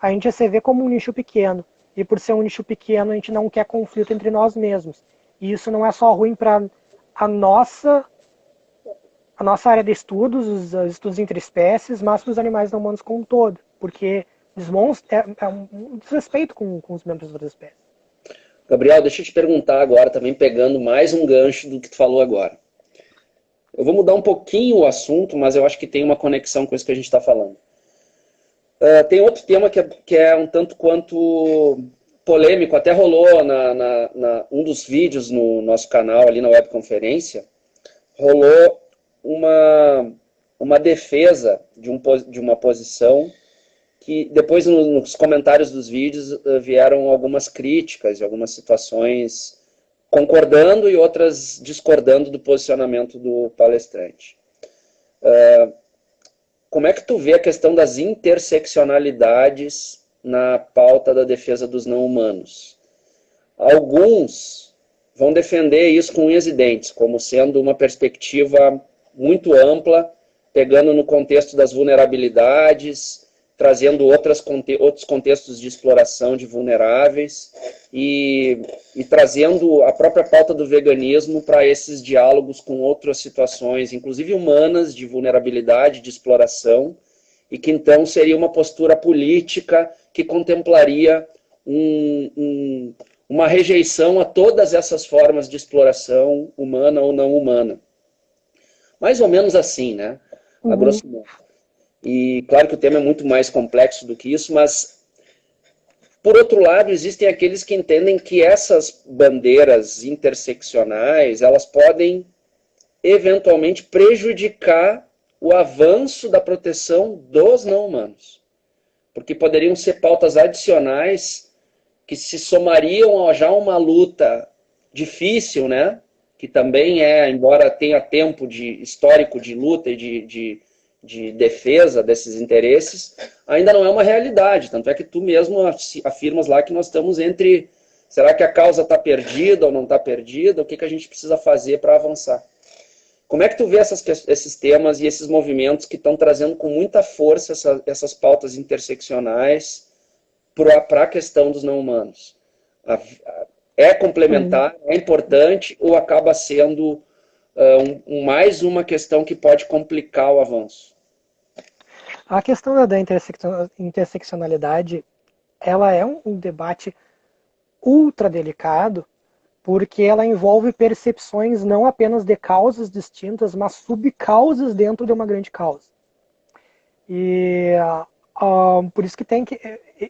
Speaker 2: a gente se vê como um nicho pequeno, e por ser um nicho pequeno a gente não quer conflito entre nós mesmos. E isso não é só ruim para a nossa área de estudos, os estudos entre espécies, mas para os animais não humanos como um todo, porque é um desrespeito com os membros das espécies.
Speaker 1: Gabriel, deixa eu te perguntar agora, também pegando mais um gancho do que tu falou agora. Eu vou mudar um pouquinho o assunto, mas eu acho que tem uma conexão com isso que a gente está falando. Tem outro tema que é um tanto quanto polêmico, até rolou um dos vídeos no nosso canal, ali na webconferência, rolou uma defesa de uma posição que depois nos comentários dos vídeos vieram algumas críticas, algumas situações concordando e outras discordando do posicionamento do palestrante. Como é que tu vê a questão das interseccionalidades na pauta da defesa dos não-humanos? Alguns vão defender isso com unhas e dentes, como sendo uma perspectiva muito ampla, pegando no contexto das vulnerabilidades, trazendo outros contextos de exploração de vulneráveis e trazendo a própria pauta do veganismo para esses diálogos com outras situações, inclusive humanas, de vulnerabilidade, de exploração, e que então seria uma postura política que contemplaria uma rejeição a todas essas formas de exploração humana ou não humana. Mais ou menos assim, né? A grosso modo. E claro que o tema é muito mais complexo do que isso, mas, por outro lado, existem aqueles que entendem que essas bandeiras interseccionais, elas podem, eventualmente, prejudicar o avanço da proteção dos não-humanos. Porque poderiam ser pautas adicionais que se somariam a já uma luta difícil, né? Que também embora tenha tempo histórico de luta e de defesa desses interesses, ainda não é uma realidade. Tanto é que tu mesmo afirmas lá que nós estamos entre, será que a causa está perdida ou não está perdida? O que a gente precisa fazer para avançar? Como é que tu vê esses temas e esses movimentos que estão trazendo com muita força essas pautas interseccionais para a questão dos não-humanos? É complementar, é importante ou acaba sendo mais uma questão que pode complicar o avanço?
Speaker 2: A questão da interseccionalidade, ela é um debate ultra delicado, porque ela envolve percepções não apenas de causas distintas, mas subcausas dentro de uma grande causa. E por isso que tem que...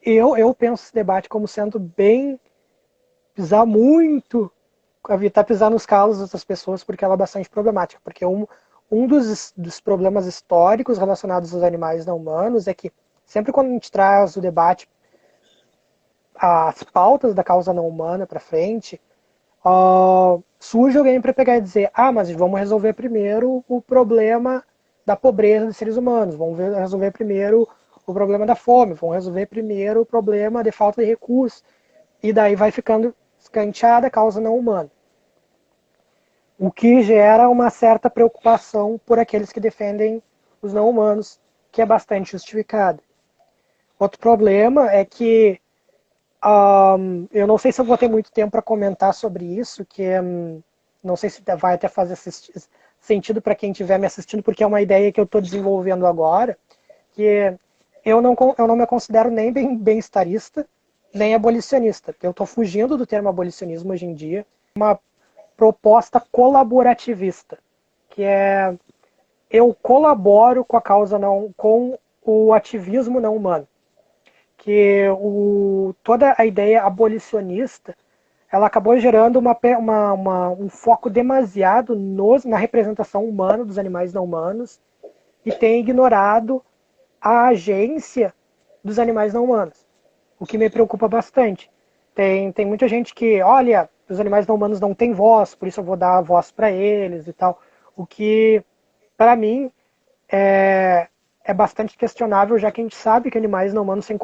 Speaker 2: Eu penso esse debate como sendo bem... pisar muito, evitar pisar nos calos dessas pessoas, porque ela é bastante problemática. Porque um dos problemas históricos relacionados aos animais não humanos é que sempre quando a gente traz o debate, as pautas da causa não humana para frente, surge alguém para pegar e dizer, mas vamos resolver primeiro o problema da pobreza dos seres humanos, vamos resolver primeiro o problema da fome, vamos resolver primeiro o problema de falta de recursos, e daí vai ficando escanteada a causa não humana. O que gera uma certa preocupação por aqueles que defendem os não humanos, que é bastante justificada. Outro problema é que eu não sei se eu vou ter muito tempo para comentar sobre isso, que não sei se vai até fazer sentido para quem estiver me assistindo, porque é uma ideia que eu estou desenvolvendo agora, que eu não me considero nem bem-estarista, nem abolicionista. Eu estou fugindo do termo abolicionismo hoje em dia. Uma proposta colaborativista, que é eu colaboro com a causa com o ativismo não humano. Que toda a ideia abolicionista ela acabou gerando um foco demasiado na representação humana dos animais não humanos e tem ignorado a agência dos animais não humanos, o que me preocupa bastante. Tem muita gente que, olha, os animais não humanos não têm voz, por isso eu vou dar voz para eles e tal, o que, para mim, é bastante questionável, já que a gente sabe que animais não humanos se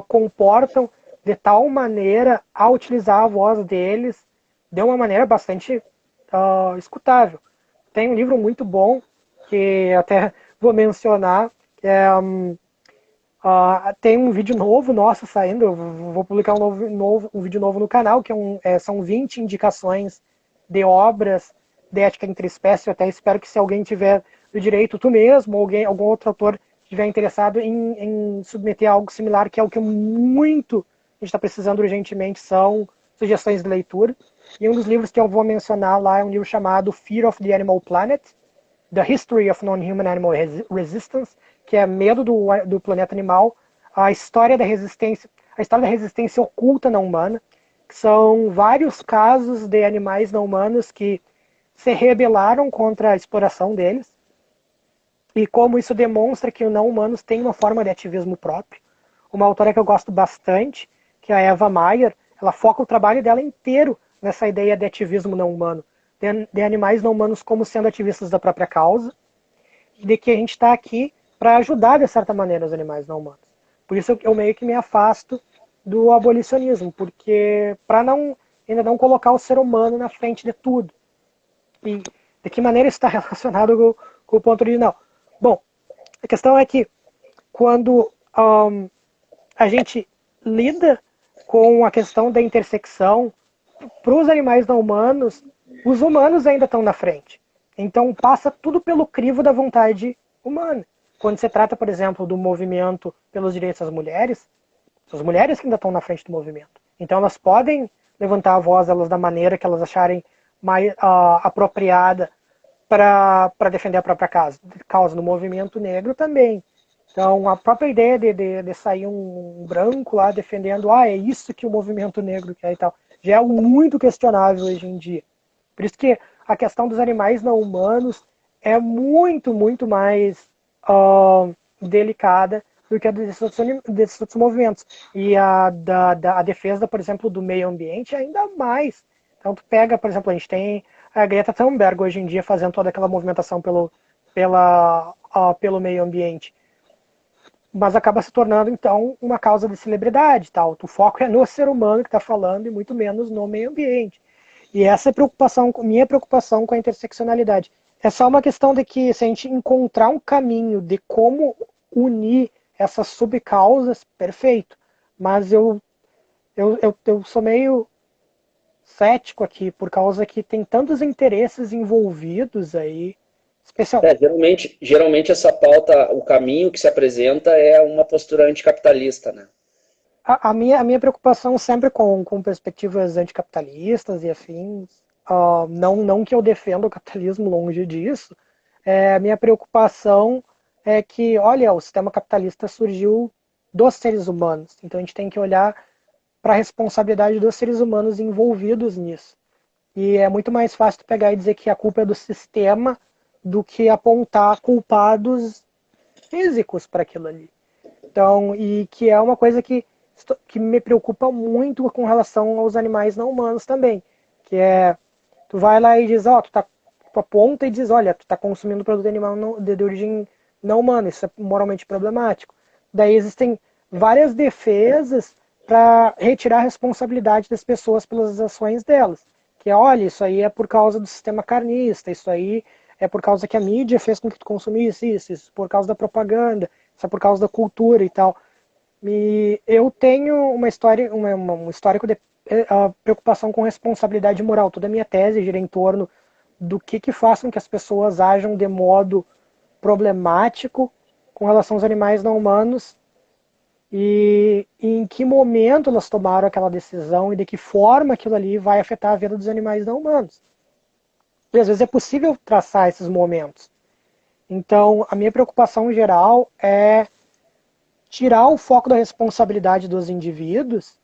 Speaker 2: comportam de tal maneira a utilizar a voz deles de uma maneira bastante escutável. Tem um livro muito bom, que até vou mencionar, tem um vídeo novo nosso saindo, eu vou publicar um vídeo novo no canal, que são 20 indicações de obras de ética entre espécies. Eu até espero que se alguém tiver do direito, tu mesmo, ou algum outro autor estiver interessado em submeter algo similar, que é o que muito a gente está precisando urgentemente, são sugestões de leitura. E um dos livros que eu vou mencionar lá é um livro chamado Fear of the Animal Planet, The History of Non-Human Animal Resistance, que é Medo do Planeta Animal, a história da resistência oculta não humana, que são vários casos de animais não humanos que se rebelaram contra a exploração deles, e como isso demonstra que os não-humanos têm uma forma de ativismo próprio. Uma autora que eu gosto bastante, que é a Eva Mayer, ela foca o trabalho dela inteiro nessa ideia de ativismo não humano, de animais não humanos como sendo ativistas da própria causa, e de que a gente está aqui para ajudar, de certa maneira, os animais não humanos. Por isso eu meio que me afasto do abolicionismo, porque para ainda não colocar o ser humano na frente de tudo. E de que maneira isso está relacionado com o ponto original? Bom, a questão é que quando a gente lida com a questão da intersecção, para os animais não humanos, os humanos ainda estão na frente. Então passa tudo pelo crivo da vontade humana. Quando se trata, por exemplo, do movimento pelos direitos das mulheres, são as mulheres que ainda estão na frente do movimento. Então elas podem levantar a voz delas da maneira que elas acharem mais apropriada para defender a própria causa. No movimento negro também. Então a própria ideia de sair um branco lá defendendo, é isso que o movimento negro quer e tal, já é algo muito questionável hoje em dia. Por isso que a questão dos animais não humanos é muito, muito mais delicada do que a desses outros movimentos. E a defesa, por exemplo, do meio ambiente ainda mais. Então, tu pega, por exemplo, a gente tem a Greta Thunberg hoje em dia fazendo toda aquela movimentação pelo meio ambiente. Mas acaba se tornando, então, uma causa de celebridade. Tal. O foco é no ser humano que está falando e muito menos no meio ambiente. E essa é minha preocupação com a interseccionalidade. É só uma questão de que se a gente encontrar um caminho de como unir essas subcausas, perfeito. Mas eu sou meio cético aqui, por causa que tem tantos interesses envolvidos aí, especialmente.
Speaker 1: Geralmente essa pauta, o caminho que se apresenta é uma postura anticapitalista, né?
Speaker 2: A minha preocupação sempre com perspectivas anticapitalistas e afins, não que eu defenda o capitalismo, longe disso, a minha preocupação é que, olha, o sistema capitalista surgiu dos seres humanos, então a gente tem que olhar para a responsabilidade dos seres humanos envolvidos nisso. E é muito mais fácil pegar e dizer que a culpa é do sistema do que apontar culpados físicos para aquilo ali. Então, e que é uma coisa que me preocupa muito com relação aos animais não humanos também, que é, tu vai lá e diz, tu aponta e diz, olha, tu está consumindo produto animal de origem não humana, isso é moralmente problemático. Daí existem várias defesas para retirar a responsabilidade das pessoas pelas ações delas, que é, olha, isso aí é por causa do sistema carnista, isso aí é por causa que a mídia fez com que tu consumisse isso por causa da propaganda, isso é por causa da cultura e tal. E eu tenho um histórico de preocupação com responsabilidade moral. Toda a minha tese gira em torno do que faz com que as pessoas ajam de modo problemático com relação aos animais não humanos e em que momento elas tomaram aquela decisão e de que forma aquilo ali vai afetar a vida dos animais não humanos. E às vezes é possível traçar esses momentos. Então, a minha preocupação geral é tirar o foco da responsabilidade dos indivíduos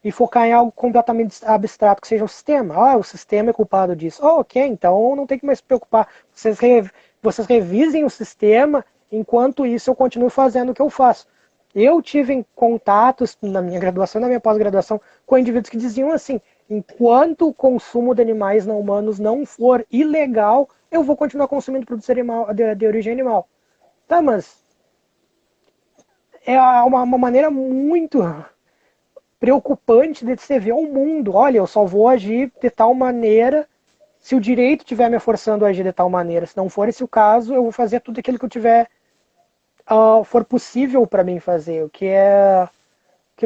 Speaker 2: e focar em algo completamente abstrato, que seja o sistema. O sistema é culpado disso. Ok, então não tem que mais se preocupar. Vocês revisem o sistema, enquanto isso eu continuo fazendo o que eu faço. Eu tive contatos na minha graduação e na minha pós-graduação com indivíduos que diziam assim, enquanto o consumo de animais não humanos não for ilegal, eu vou continuar consumindo produtos de origem animal. Tá, mas é uma maneira muito preocupante de você ver o mundo. Olha, eu só vou agir de tal maneira se o direito estiver me forçando a agir de tal maneira. Se não for esse o caso, eu vou fazer tudo aquilo que eu tiver for possível para mim fazer. O que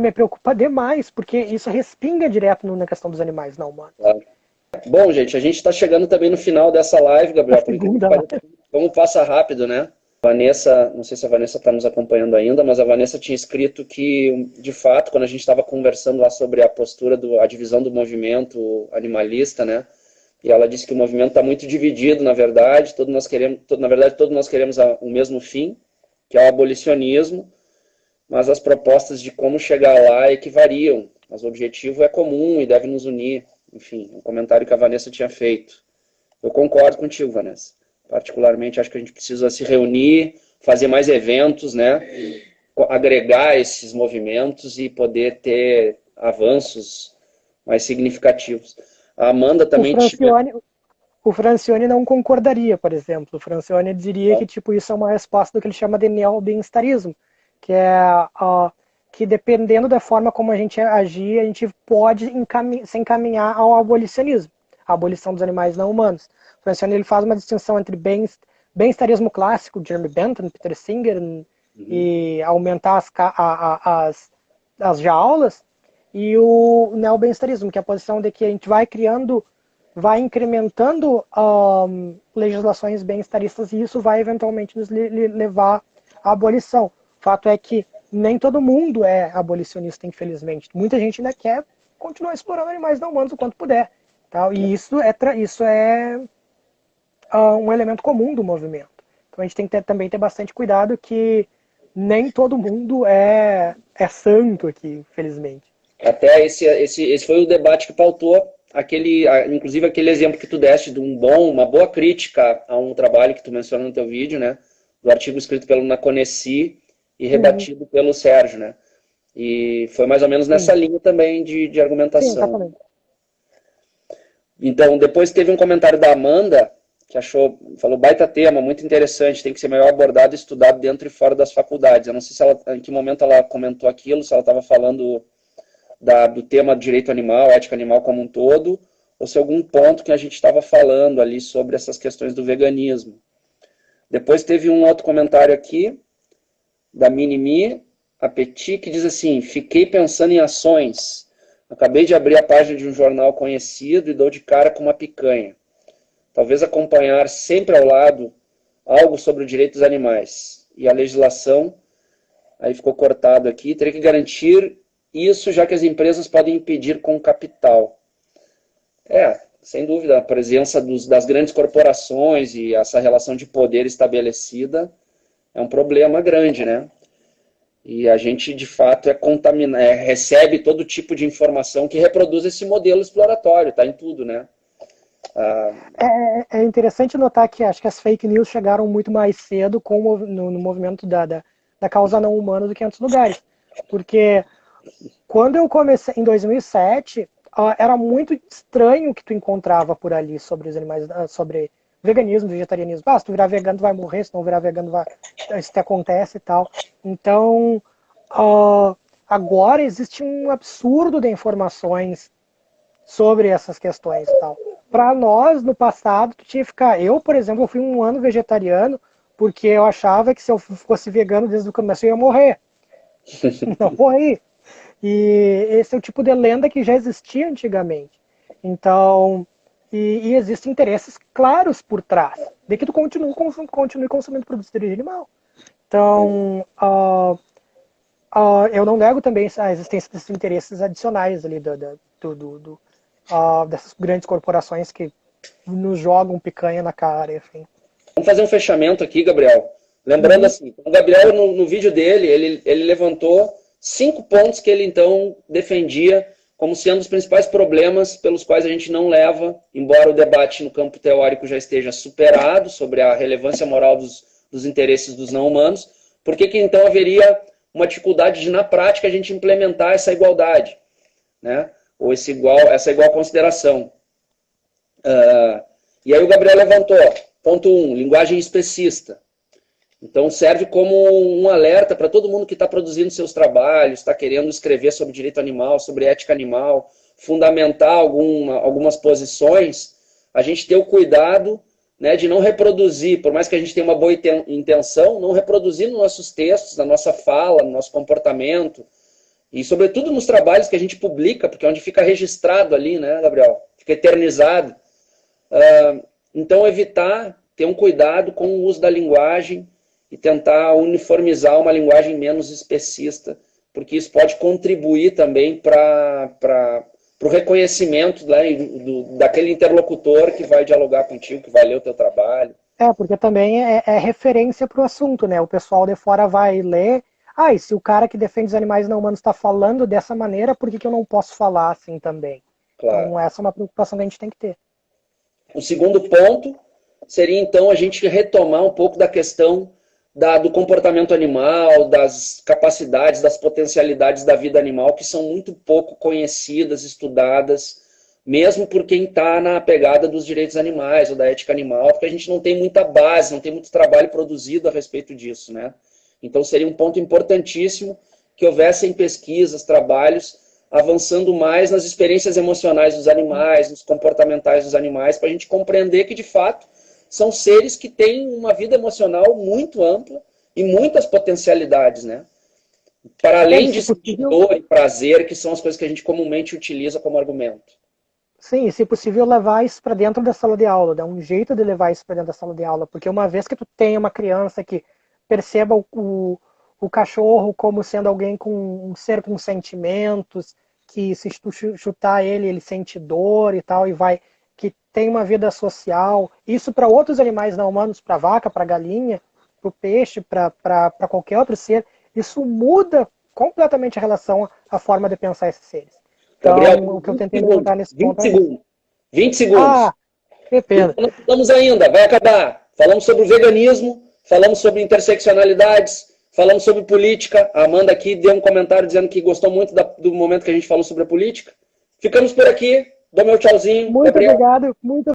Speaker 2: me preocupa demais, porque isso respinga direto na questão dos animais não humanos.
Speaker 1: Bom, gente, a gente está chegando também no final dessa live, Gabriel. Vamos passar rápido, né? Vanessa, não sei se a Vanessa está nos acompanhando ainda, mas a Vanessa tinha escrito que, de fato, quando a gente estava conversando lá sobre a postura, a divisão do movimento animalista, né? E ela disse que o movimento está muito dividido, na verdade, todos nós queremos o mesmo fim, que é o abolicionismo, mas as propostas de como chegar lá é que variam. Mas o objetivo é comum e deve nos unir. Enfim, um comentário que a Vanessa tinha feito. Eu concordo contigo, Vanessa. Particularmente, acho que a gente precisa se reunir, fazer mais eventos, né? Agregar esses movimentos e poder ter avanços mais significativos. A Amanda também...
Speaker 2: O Francione não concordaria, por exemplo. O Francione diria que tipo, isso é uma resposta do que ele chama de neo-bem-estarismo, que é que dependendo da forma como a gente agir, a gente pode se encaminhar ao abolicionismo, a abolição dos animais não humanos. O Francione ele faz uma distinção entre bem-estarismo clássico, Jeremy Bentham, Peter Singer, e aumentar as jaulas, e o neo-bem-estarismo, que é a posição de que a gente vai incrementando legislações bem-estaristas e isso vai eventualmente nos levar à abolição. O fato é que nem todo mundo é abolicionista, infelizmente. Muita gente ainda quer continuar explorando animais não humanos o quanto puder. Tá? E isso é um elemento comum do movimento. Então a gente tem que também ter bastante cuidado que nem todo mundo é santo aqui, infelizmente.
Speaker 1: Até esse foi o debate que pautou inclusive aquele exemplo que tu deste de uma boa crítica a um trabalho que tu menciona no teu vídeo, né? Do artigo escrito pelo Naconeci e rebatido pelo Sérgio, né? E foi mais ou menos nessa linha também de argumentação.
Speaker 2: Sim, exatamente.
Speaker 1: Então, depois teve um comentário da Amanda, que falou, baita tema, muito interessante, tem que ser melhor abordado e estudado dentro e fora das faculdades. Eu não sei em que momento ela comentou aquilo, se ela estava falando do tema direito animal, ética animal como um todo, ou se algum ponto que a gente estava falando ali sobre essas questões do veganismo. Depois teve um outro comentário aqui, da Minimi Apeti, que diz assim, fiquei pensando em ações. Acabei de abrir a página de um jornal conhecido e dou de cara com uma picanha. Talvez acompanhar sempre ao lado algo sobre o direito dos animais. E a legislação, aí ficou cortado aqui, teria que garantir isso, já que as empresas podem impedir com capital. Sem dúvida, a presença das grandes corporações e essa relação de poder estabelecida é um problema grande, né? E a gente, de fato, recebe todo tipo de informação que reproduz esse modelo exploratório, tá em tudo, né?
Speaker 2: É interessante notar que acho que as fake news chegaram muito mais cedo no movimento da causa não humana do que em outros lugares. Porque quando eu comecei em 2007, era muito estranho o que tu encontrava por ali sobre os animais, sobre veganismo, vegetarianismo. Se tu virar vegano, tu vai morrer, se não virar vegano, isso te acontece e tal. Então, agora existe um absurdo de informações sobre essas questões e tal. Para nós, no passado, tu tinha que ficar... Eu, por exemplo, eu fui um ano vegetariano porque eu achava que se eu fosse vegano desde o começo eu ia morrer. Não morri. E esse é o tipo de lenda que já existia antigamente. Então, e existem interesses claros por trás de que tu continue consumindo produtos de origem animal. Então, eu não nego também a existência desses interesses adicionais ali dessas grandes corporações que nos jogam picanha na cara, enfim.
Speaker 1: Vamos fazer um fechamento aqui, Gabriel. Lembrando assim, o Gabriel no vídeo dele, ele levantou 5 pontos que ele então defendia como sendo os principais problemas pelos quais a gente não leva, embora o debate no campo teórico já esteja superado sobre a relevância moral dos interesses dos não humanos, por que então haveria uma dificuldade de, na prática, a gente implementar essa igualdade, né? Ou essa igual consideração. E aí o Gabriel levantou, ponto 1, linguagem especista. Então serve como um alerta para todo mundo que está produzindo seus trabalhos, está querendo escrever sobre direito animal, sobre ética animal, fundamentar algumas posições, a gente ter o cuidado, né, de não reproduzir, por mais que a gente tenha uma boa intenção, não reproduzir nos nossos textos, na nossa fala, no nosso comportamento, e sobretudo nos trabalhos que a gente publica, porque é onde fica registrado ali, né, Gabriel? Fica eternizado. Então evitar, ter um cuidado com o uso da linguagem, e tentar uniformizar uma linguagem menos especista, porque isso pode contribuir também para o reconhecimento, né, daquele interlocutor que vai dialogar contigo, que vai ler o teu trabalho.
Speaker 2: Porque também é referência para o assunto, né? O pessoal de fora vai ler, e se o cara que defende os animais não humanos está falando dessa maneira, por que eu não posso falar assim também? Claro. Então essa é uma preocupação que a gente tem que ter.
Speaker 1: O segundo ponto seria então a gente retomar um pouco da questão do comportamento animal, das capacidades, das potencialidades da vida animal, que são muito pouco conhecidas, estudadas, mesmo por quem está na pegada dos direitos animais ou da ética animal, porque a gente não tem muita base, não tem muito trabalho produzido a respeito disso, né? Então seria um ponto importantíssimo que houvessem pesquisas, trabalhos, avançando mais nas experiências emocionais dos animais, nos comportamentais dos animais, para a gente compreender que, de fato, são seres que têm uma vida emocional muito ampla e muitas potencialidades, né? Para além de dor e prazer, que são as coisas que a gente comumente utiliza como argumento.
Speaker 2: Sim, se possível levar isso para dentro da sala de aula, dar um jeito de levar isso para dentro da sala de aula, porque uma vez que tu tem uma criança que perceba o cachorro como sendo alguém um ser com sentimentos, que se tu chutar ele sente dor e tal, que tem uma vida social, isso para outros animais não humanos, para vaca, para galinha, para o peixe, para qualquer outro ser, isso muda completamente a relação, a forma de pensar esses seres. Então,
Speaker 1: Gabriel,
Speaker 2: o que eu tentei levantar nesse ponto
Speaker 1: 20 segundos. 20 segundos.
Speaker 2: Ah, que pena.
Speaker 1: Não falamos ainda, vai acabar. Falamos sobre o veganismo, falamos sobre interseccionalidades, falamos sobre política. A Amanda aqui deu um comentário dizendo que gostou muito do momento que a gente falou sobre a política. Ficamos por aqui. Dou meu tchauzinho.
Speaker 2: Muito
Speaker 1: Gabriel.
Speaker 2: obrigado. Muito